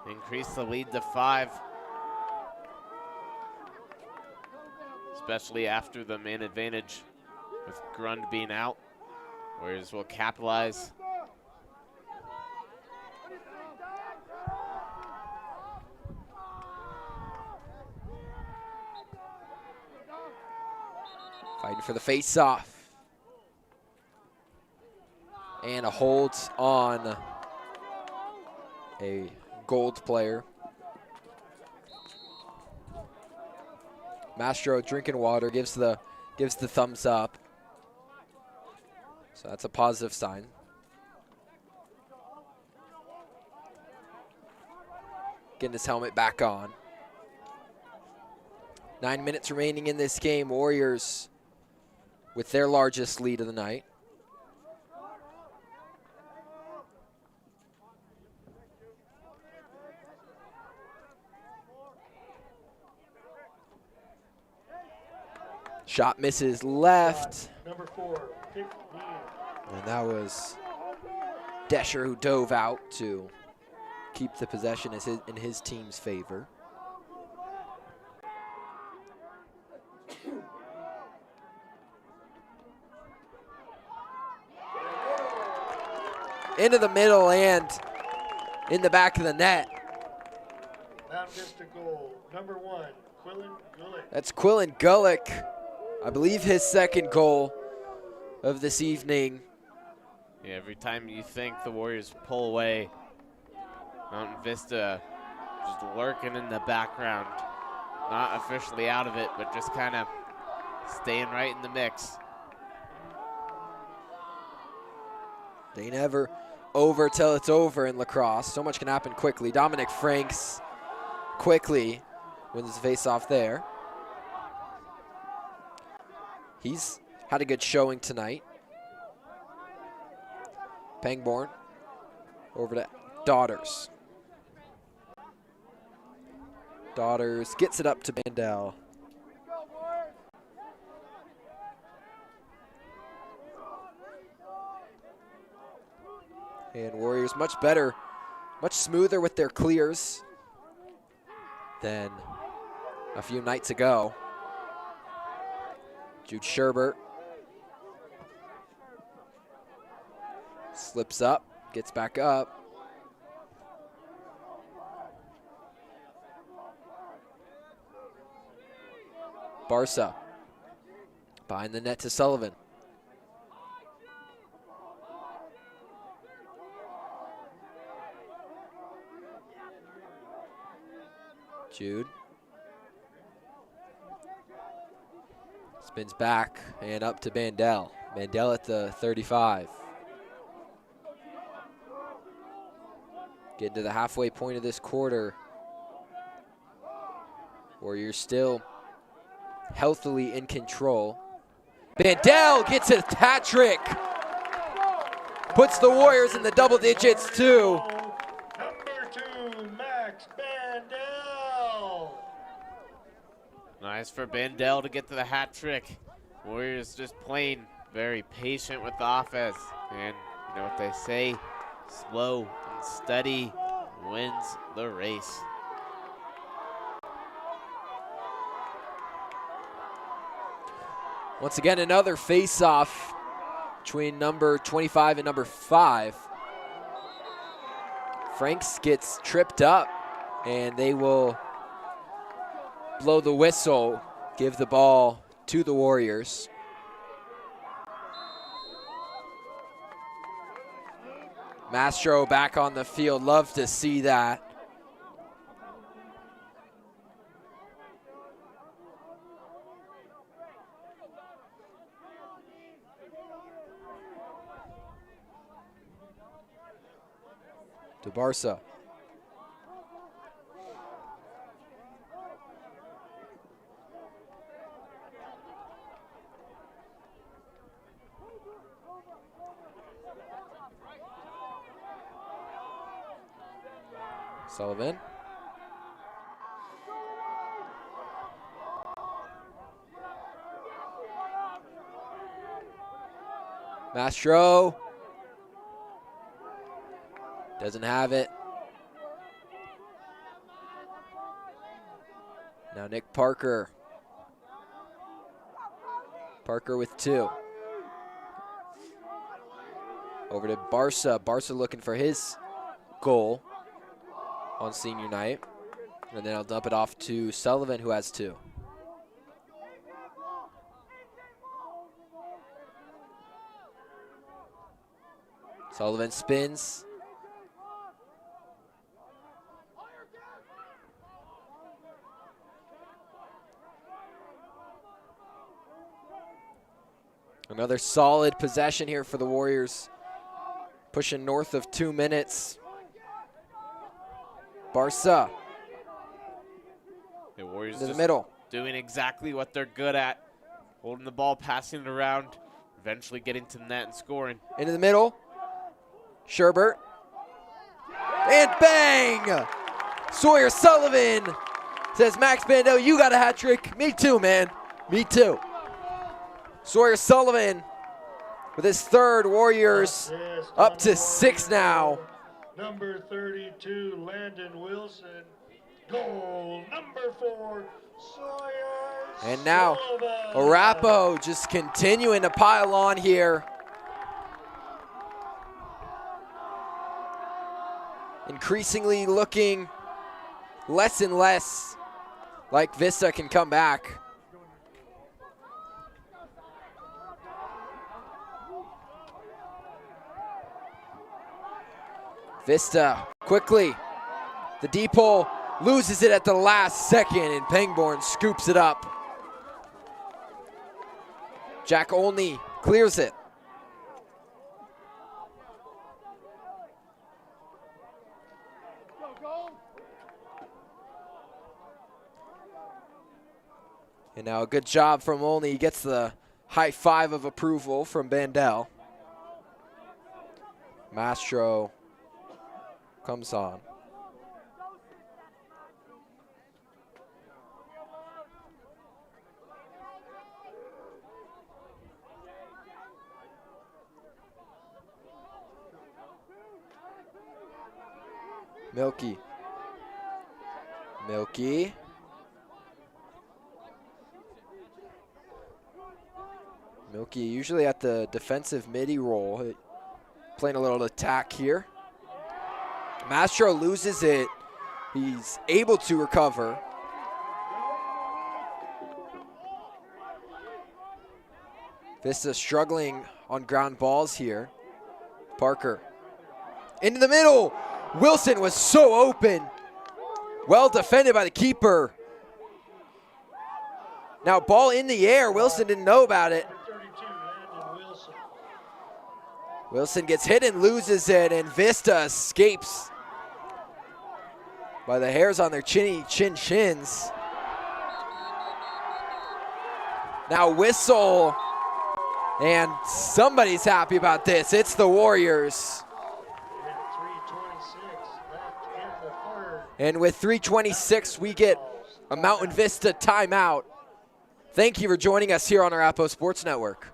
Increase the lead to 5. Especially after the man advantage with Grund being out. Warriors will capitalize. Fighting for the face-off. And a hold on a Gold player. Mastro drinking water, gives the thumbs up. So that's a positive sign. Getting his helmet back on. 9 minutes remaining in this game. Warriors with their largest lead of the night. Shot misses left. Number 4, 15. And that was Desher who dove out to keep the possession in his team's favor. Into the middle and in the back of the net. Mountain Vista goal, number 1, Quillen Gulick. That's Quillen Gulick. I believe his second goal of this evening. Yeah, every time you think the Warriors pull away, Mountain Vista just lurking in the background. Not officially out of it, but just kind of staying right in the mix. They never over till it's over in lacrosse. So much can happen quickly. Dominic Franks quickly wins the face-off there. He's had a good showing tonight. Pangborn over to Daughters. Daughters gets it up to Bandel. And Warriors much better, much smoother with their clears than a few nights ago. Jude Sherbert slips up, gets back up. Barca Behind the net to Sullivan. Jude. Spins back and up to Bandel. Bandel at the 35. Getting to the halfway point of this quarter. Warriors still healthily in control. Bandel gets a hat trick. Puts the Warriors in the double digits too. Number 2, Max Bandel. Nice for Bandel to get to the hat trick. Warriors just playing very patient with the offense. And you know what they say, slow and steady wins the race. Once again, another face-off between number 25 and number 5. Franks gets tripped up, and they will blow the whistle, give the ball to the Warriors. Mastro back on the field. Love to see that. To Barca. Sullivan. Mastro. Doesn't have it. Now Nick Parker. Parker with 2. Over to Barca. Barca looking for his goal on senior night. And then I'll dump it off to Sullivan, who has 2. Sullivan spins. Another solid possession here for the Warriors. Pushing north of 2 minutes. Barca. The Warriors to the just middle. doing exactly what they're good at. Holding the ball, passing it around, eventually getting to the net and scoring. Into the middle. Sherbert. And bang! Sawyer Sullivan says, Max Bandel, you got a hat trick. Me too, man. Me too. Sawyer Sullivan with his 3rd. Warriors up to 6 now. Number 32, Landon Wilson. Goal number 4, Sawyer And now Sullivan. Arapahoe just continuing to pile on here. Increasingly looking less and less like Vista can come back. Vista quickly. The deep hole loses it at the last second, and Pangborn scoops it up. Jack Olney clears it. And now a good job from Olney. He gets the high five of approval from Bandel. Mastro comes on. Milky. Milky. Milky usually at the defensive midi role, playing a little attack here. Mastro loses it. He's able to recover. Vista struggling on ground balls here. Parker into the middle. Wilson was so open. Well defended by the keeper. Now ball in the air. Wilson didn't know about it. Wilson gets hit and loses it, and Vista escapes by the hairs on their chins. Now whistle, and somebody's happy about this. It's the Warriors. And with 3:26, we get a Mountain Vista timeout. Thank you for joining us here on Arapahoe Sports Network.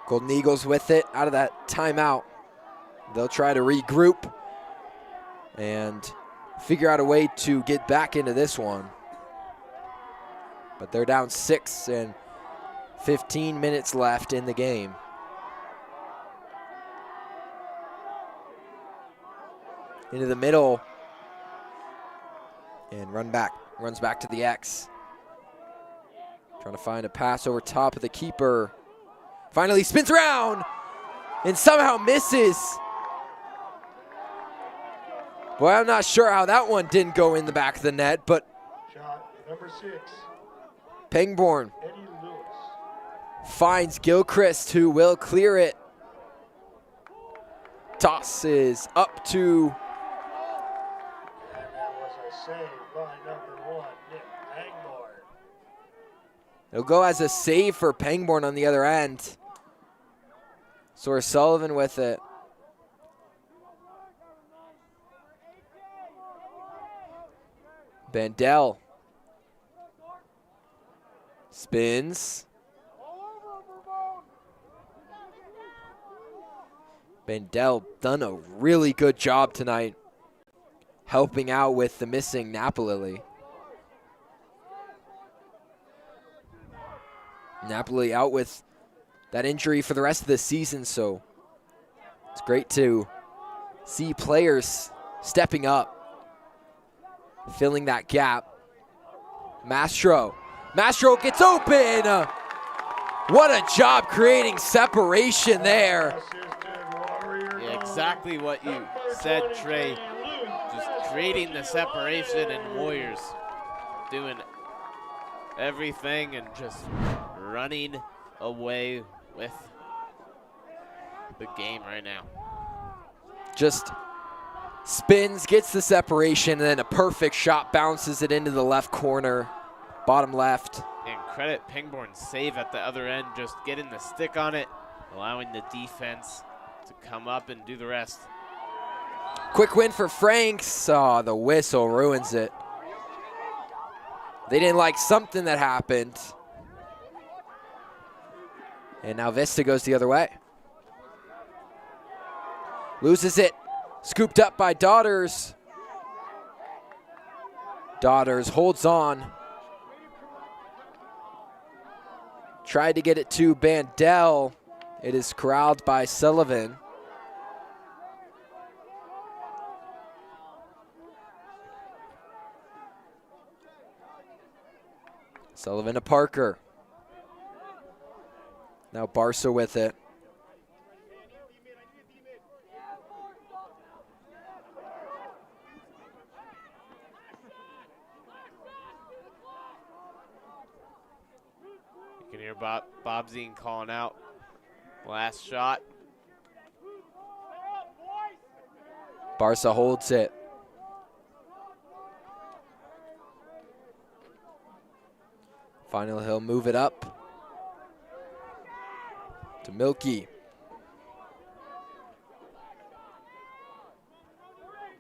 Golden Eagles with it out of that timeout. They'll try to regroup and figure out a way to get back into this one. But they're down 6 and 15 minutes left in the game. Into the middle and runs back to the X. Trying to find a pass over top of the keeper. Finally spins around and somehow misses. Boy, I'm not sure how that one didn't go in the back of the net, but Shot number 6. Pangborn Eddie Lewis. finds Gilchrist, who will clear it. Toss is up to And that was a save by number 1, Nick Pangborn. It'll go as a save for Pangborn on the other end. So Sullivan with it. Bandel spins. Bandel done a really good job tonight helping out with the missing Napa Lily. Napoli out with that injury for the rest of the season, so it's great to see players stepping up, filling that gap. Mastro gets open. What a job creating separation there. Yeah, exactly what you said, Trey. Just creating the separation, and Warriors doing everything and just running away with the game right now. Just spins, gets the separation, and then a perfect shot bounces it into the left corner, bottom left. And credit Pangborn's save at the other end, just getting the stick on it, allowing the defense to come up and do the rest. Quick win for Franks. Oh, the whistle ruins it. They didn't like something that happened. And now Vista goes the other way. Loses it. Scooped up by Daughters. Daughters holds on. Tried to get it to Bandel. It is corralled by Sullivan. Sullivan to Parker. Now Barca with it. You can hear Bob Zine calling out. Last shot. Barca holds it. Finally, he'll move it up to Milky.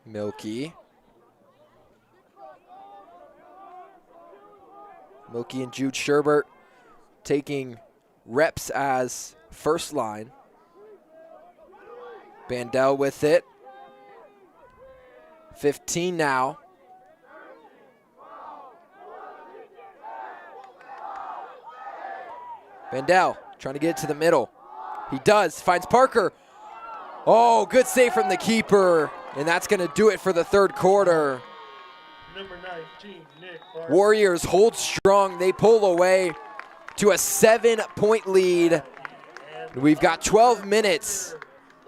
Milky and Jude Sherbert taking reps as first line. Bandel with it. 15 now. Bandel trying to get it to the middle. He does, finds Parker. Oh, good save from the keeper. And that's going to do it for the third quarter. Number 19, Nick Barker. Warriors hold strong. They pull away to a 7-point lead. We've got 12 minutes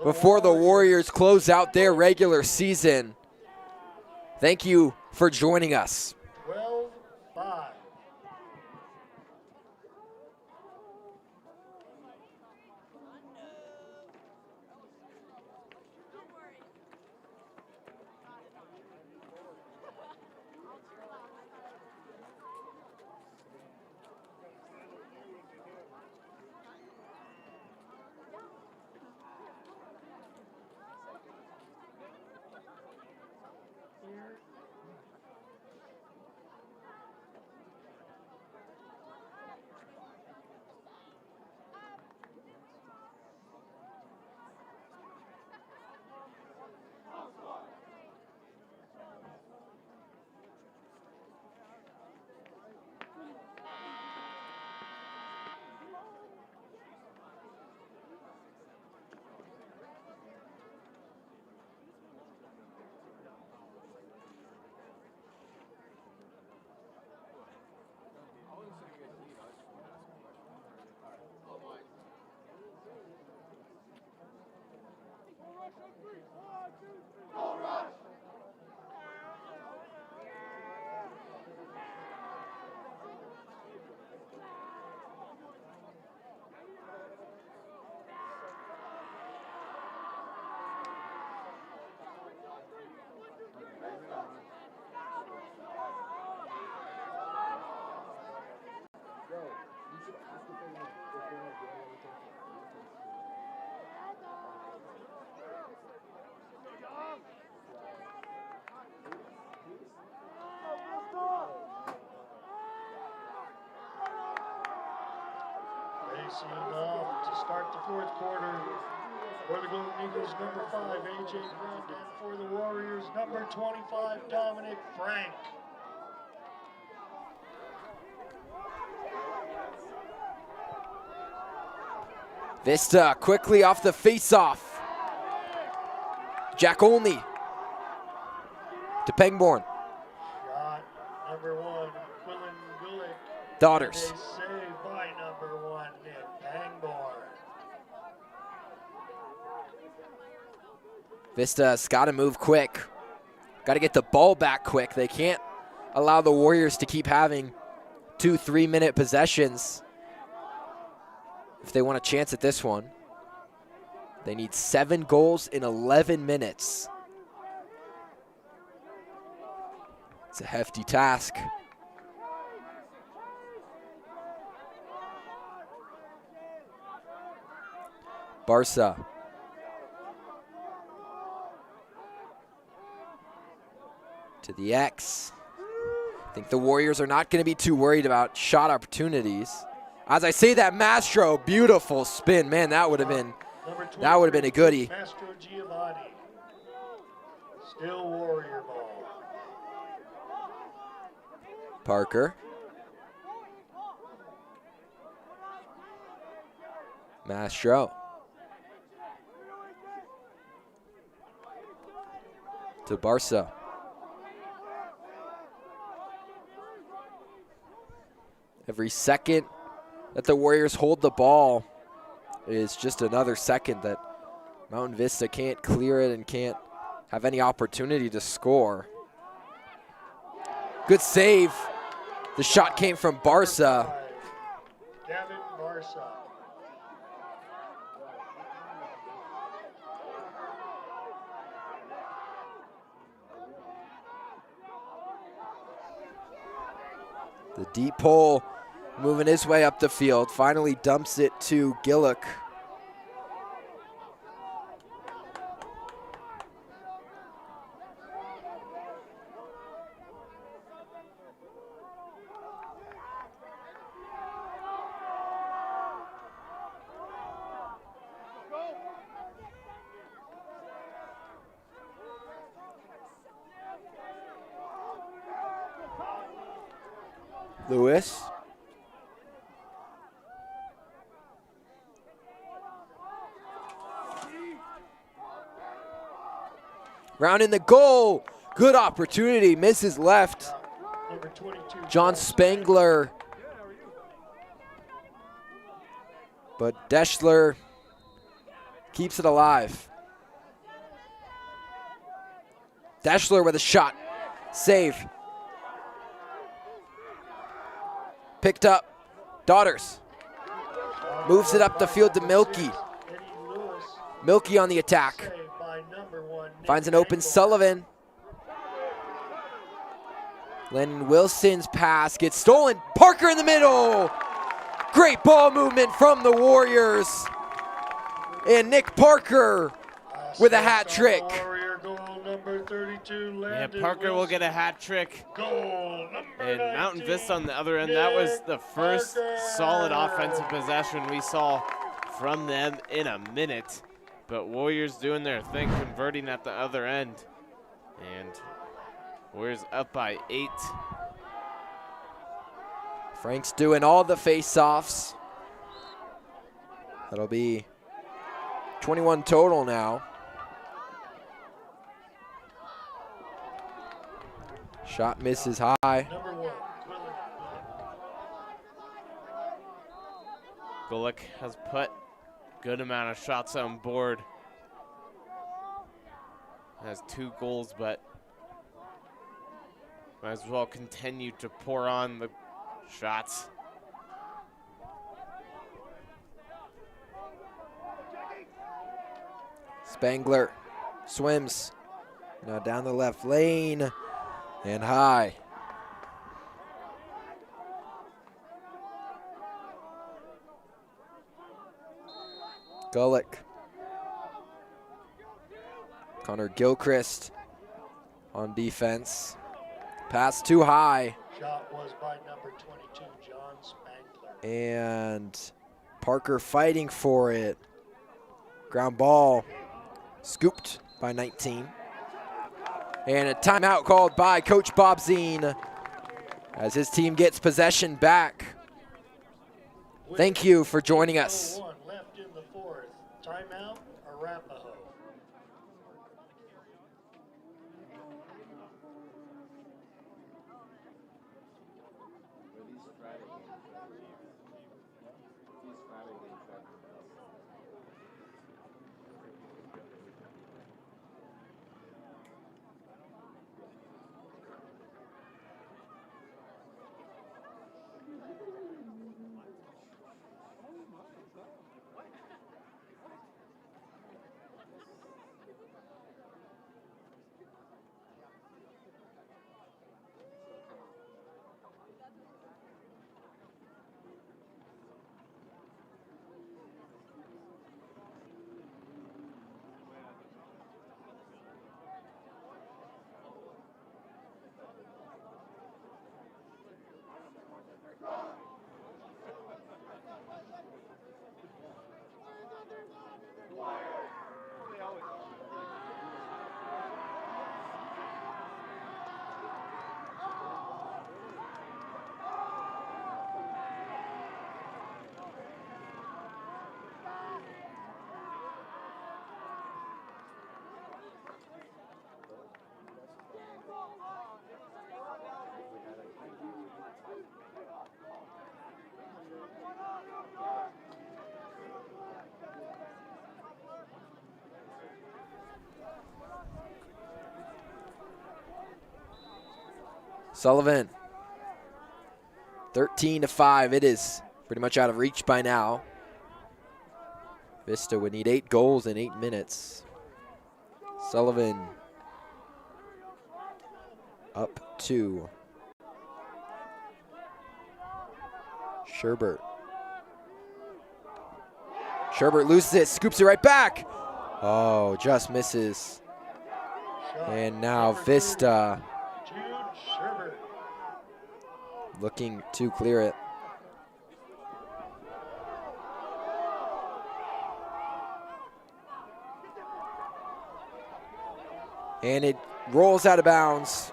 before the Warriors close out their regular season. Thank you for joining us. 12-5. Facing off to start the fourth quarter for the Golden Eagles, number 5, AJ Grandin. For the Warriors, number 25, Dominic Frank. Vista quickly off the face-off. Jack Olney to Pangborn. Shot number 1, Quillen Gulick. Daughters. Save by number 1, Nick Pangborn. Vista's got to move quick. Got to get the ball back quick. They can't allow the Warriors to keep having 2 3-minute possessions if they want a chance at this one. They need 7 goals in 11 minutes. It's a hefty task. Barca. To the X. I think the Warriors are not going to be too worried about shot opportunities. As I say that, Mastro, beautiful spin. Man, that would have been a goodie. Mastro Giovanni. Still Warrior ball. Parker. Mastro. To Barca. Every second that the Warriors hold the ball is just another second that Mountain Vista can't clear it and can't have any opportunity to score. Good save. The shot came from Barca. Gavin Barca. The deep pole moving his way up the field. Finally dumps it to Gillick. Lewis. Round in the goal. Good opportunity. Misses left. Number 22. John Spangler. But Deschler keeps it alive. Deschler with a shot. Save. Picked up. Daughters. Moves it up the field to Milky. Milky on the attack. Finds an open Sullivan. Lennon Wilson's pass gets stolen. Parker in the middle. Great ball movement from the Warriors. And Nick Parker with a hat trick. Number 32, Yeah, Parker will get a hat trick. Goal number And 19. Mountain Vista on the other end, that was the first solid offensive possession we saw from them in a minute. But Warriors doing their thing, converting at the other end. And Warriors up by 8. Frank's doing all the face-offs. That'll be 21 total now. Shot misses high. Number 1, Gulick has put good amount of shots on board. Has 2 goals, but might as well continue to pour on the shots. Spangler swims. Now down the left lane and high. Gulick. Connor Gilchrist on defense. Pass too high. shot was by number 22, John Spangler. And Parker fighting for it. Ground ball scooped by 19. And a timeout called by Coach Bob Zine as his team gets possession back. Thank you for joining us. 1 left in the 4th. Timeout, Arapahoe. Sullivan. 13-5. It is pretty much out of reach by now. Vista would need 8 goals in 8 minutes. Sullivan up 2. Sherbert. Sherbert loses it, scoops it right back. Oh, just misses. And now Vista looking to clear it. And it rolls out of bounds,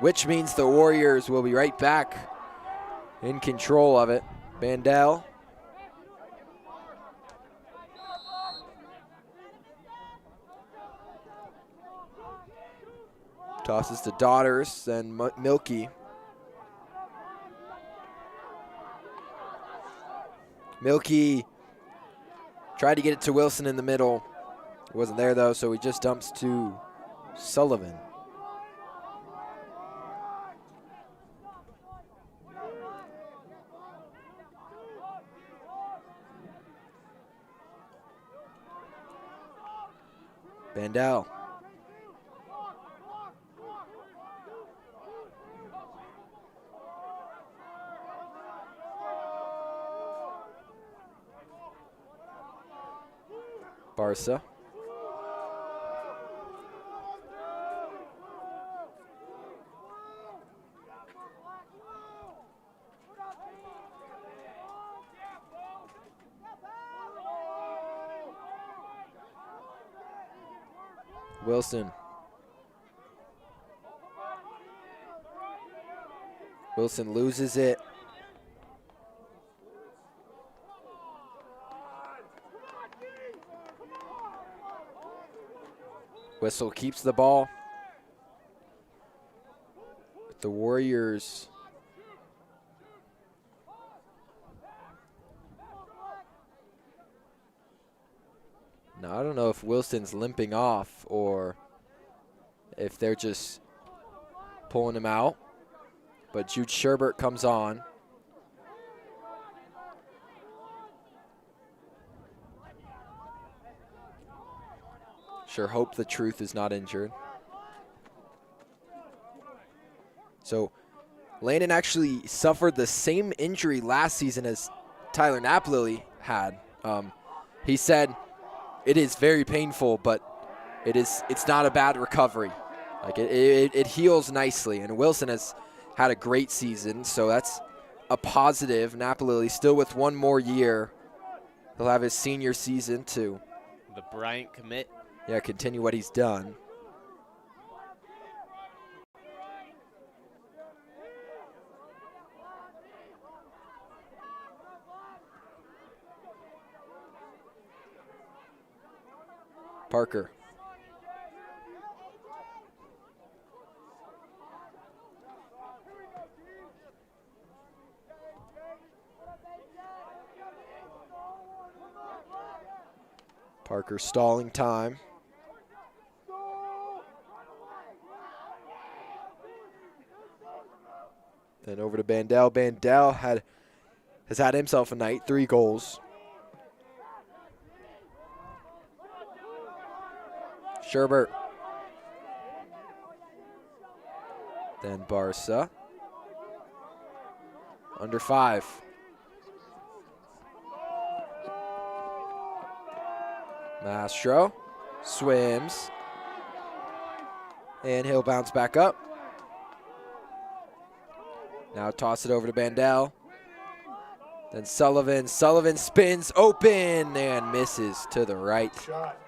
which means the Warriors will be right back in control of it. Bandel. Tosses to Daughters, then Milky. Milky tried to get it to Wilson in the middle. It wasn't there though, so he just dumps to Sullivan. Bandel. Barca. Wilson. Wilson loses it. Whistle keeps the ball. The Warriors now, I don't know if Wilson's limping off or if they're just pulling him out, but Jude Sherbert comes on. Sure hope the Truth is not injured. So Landon actually suffered the same injury last season as Tyler Naplily had. He said it is very painful, but it's not a bad recovery. Like it heals nicely, and Wilson has had a great season, so that's a positive. Naplily still with one more year. He'll have his senior season too. The Bryant commit. Yeah, continue what he's done. Parker. Parker stalling time. Then over to Bandel. Bandel has had himself a night, 3 goals. Sherbert. Then Barca. Under 5. Mastro swims. And he'll bounce back up. Now toss it over to Bandel. Then Sullivan. Sullivan spins open and misses to the right. Shot.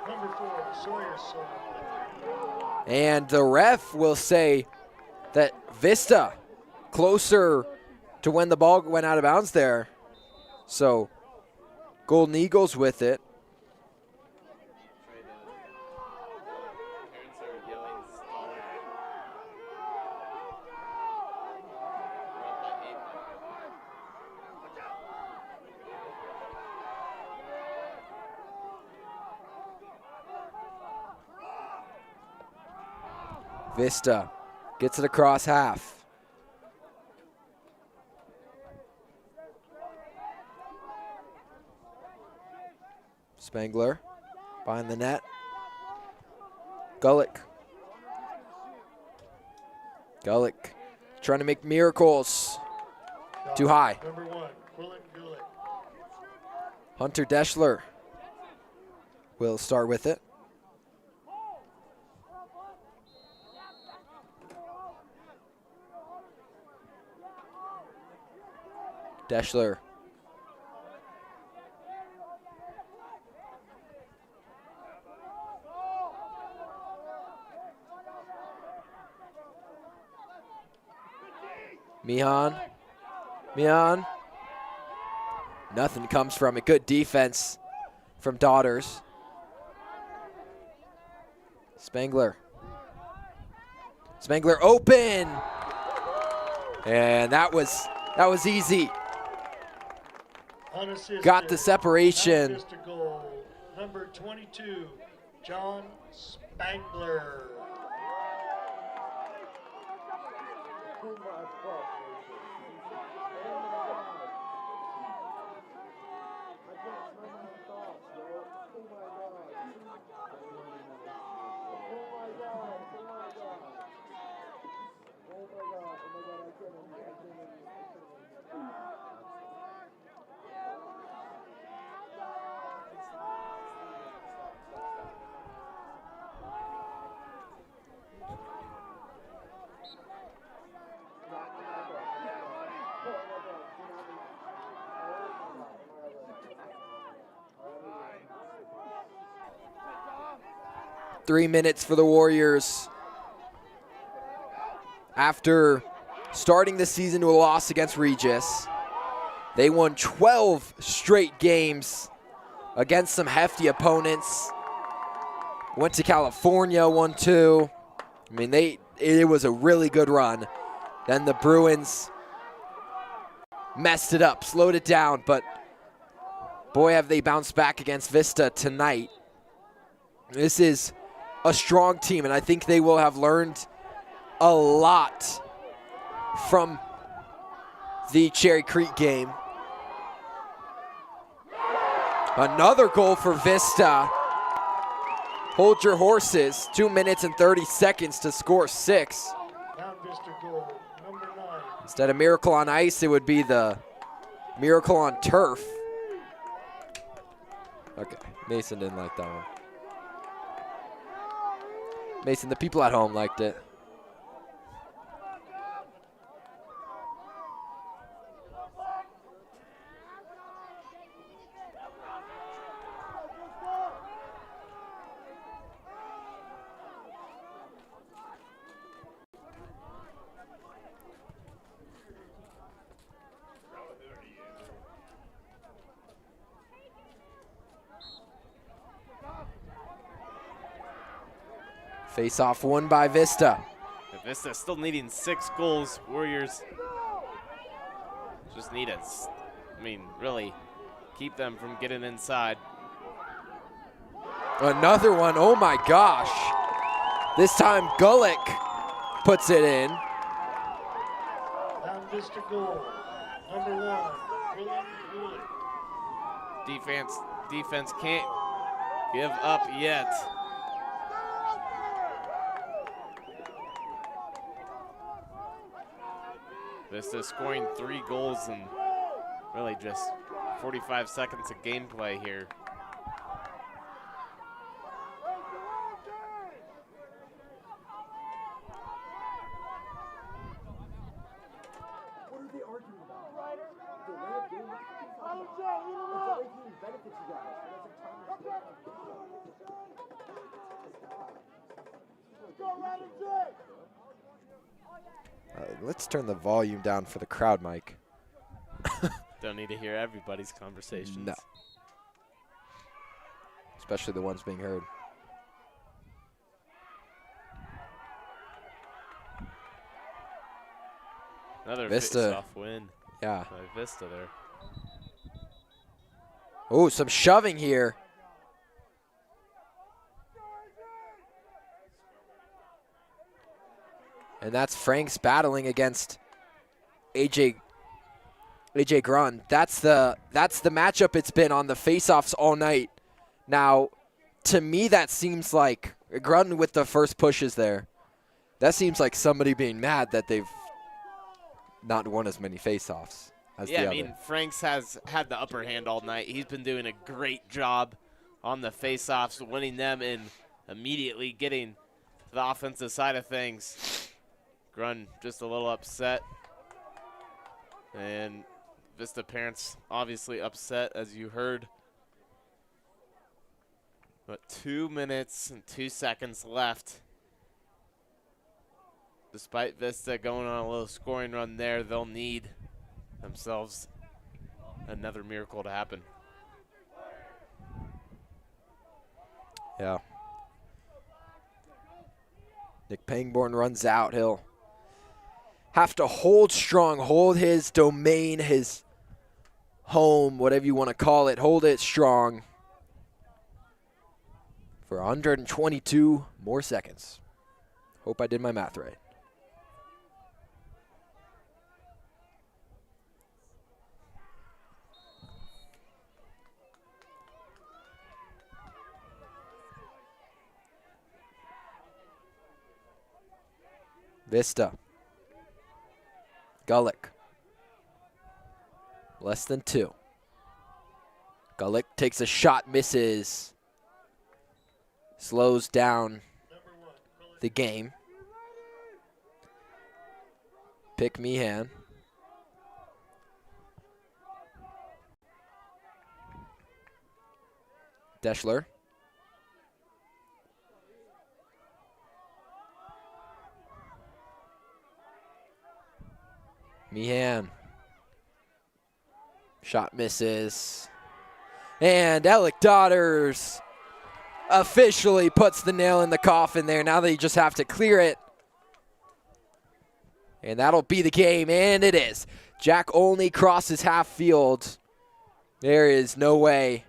Number 4, Sawyer. And the ref will say that Vista closer to when the ball went out of bounds there. So Golden Eagles with it. Vista gets it across half. Spangler behind the net. Gulick. Gulick trying to make miracles. Too high. Number 1, Quillen Gulick. Hunter Deschler will start with it. Deschler. Mihan. Nothing comes from it. Good defense from Daughters. Spangler. Spangler open. And that was easy. Unassisted. Got the separation. Unassisted goal. Number 22, John Spangler. Three minutes for the Warriors. After starting the season to a loss against Regis, they won 12 straight games against some hefty opponents. Went to California, won 2. I mean, it was a really good run. Then the Bruins messed it up, slowed it down, but boy, have they bounced back against Vista tonight. This is a strong team, and I think they will have learned a lot from the Cherry Creek game. Another goal for Vista. Hold your horses. 2 minutes and 30 seconds to score 6. Mountain Vista goal, number 9. Instead of Miracle on Ice, it would be the Miracle on Turf. Okay, Mason didn't like that one. Mason, the people at home liked it. Face-off won by Vista. Vista still needing 6 goals. Warriors just need it. I mean, really keep them from getting inside. Another one, oh my gosh. This time Gulick puts it in. Mountain Vista goal, number 1, Quillen Gulick. Defense can't give up yet. Vista scoring 3 goals in really just 45 seconds of gameplay here. What are they arguing about? The way of doing it, it's only team benefits you guys. And that's a time Let's turn the volume down for the crowd, Mike. Don't need to hear everybody's conversations. No. Especially the ones being heard. Another Vista. face-off win Yeah. by Vista there. Oh, some shoving here. And that's Franks battling against AJ Grun. That's the matchup it's been on the face-offs all night Now, to me, that seems like Grun with the first pushes there. That seems like somebody being mad that they've not won as many faceoffs as the other. Yeah, I mean, Franks has had the upper hand all night. He's been doing a great job on the faceoffs, winning them and immediately getting to the offensive side of things. Grun just a little upset. And Vista parents obviously upset, as you heard. But 2 minutes and 2 seconds left. Despite Vista going on a little scoring run there, they'll need themselves another miracle to happen. Yeah. Nick Pangborn runs out. He'll have to hold strong, hold his domain, his home, whatever you want to call it, hold it strong for 122 more seconds. Hope I did my math right. Vista. Gullick. Less than 2. Gullick takes a shot, misses. Slows down the game. Pick Meehan. Deschler. Meehan. Shot misses. And Alec Daughters officially puts the nail in the coffin there. Now they just have to clear it. And that'll be the game, and it is. Jack only crosses half field. There is no way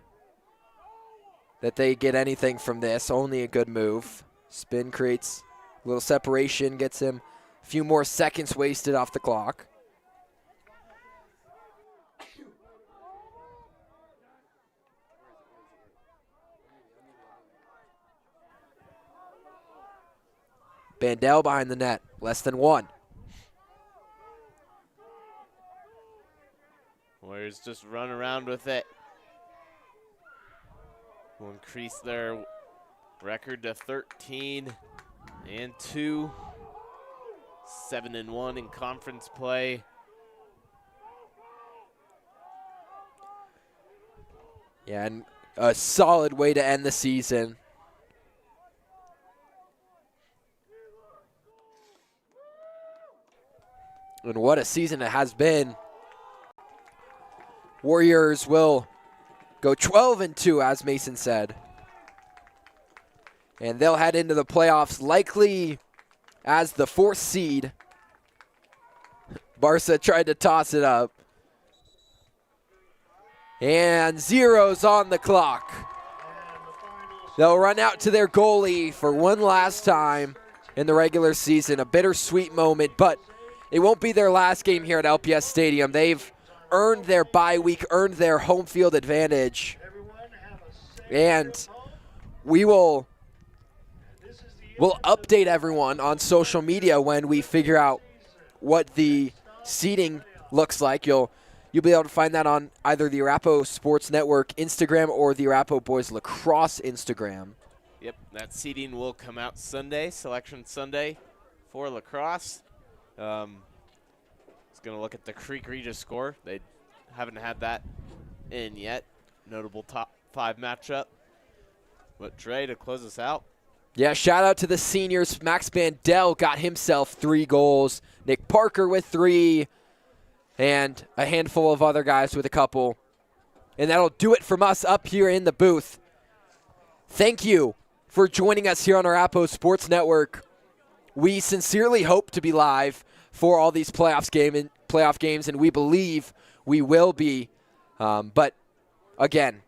that they get anything from this. Only a good move. Spin creates a little separation, gets him a few more seconds wasted off the clock. Bandel behind the net, less than 1. Warriors just run around with it. Will increase their record to 13-2, 7-1 in conference play. Yeah, and a solid way to end the season. And what a season it has been. Warriors will go 12-2, as Mason said. And they'll head into the playoffs likely as the 4th seed. Barca tried to toss it up. And 0's on the clock. They'll run out to their goalie for one last time in the regular season. A bittersweet moment, but it won't be their last game here at LPS Stadium. They've earned their bye week, earned their home field advantage. And we'll update everyone on social media when we figure out what the seating looks like. You'll be able to find that on either the Arapahoe Sports Network Instagram or the Arapahoe Boys Lacrosse Instagram. Yep, that seating will come out Sunday, Selection Sunday for Lacrosse. It's going to look at the Creek Regis score. They haven't had that in yet. Notable top 5 matchup. But Trey, to close us out. Yeah, shout out to the seniors. Max Bandel got himself 3 goals. Nick Parker with 3. And a handful of other guys with a couple. And that'll do it from us up here in the booth. Thank you for joining us here on our Arapahoe Sports Network. We sincerely hope to be live for all these playoff games, and we believe we will be. But again,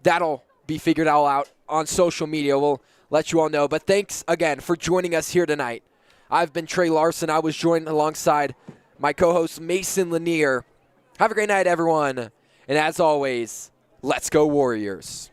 that'll be figured all out on social media. We'll let you all know. But thanks again for joining us here tonight. I've been Trey Larson. I was joined alongside my co-host Mason Lanier. Have a great night, everyone. And as always, let's go Warriors.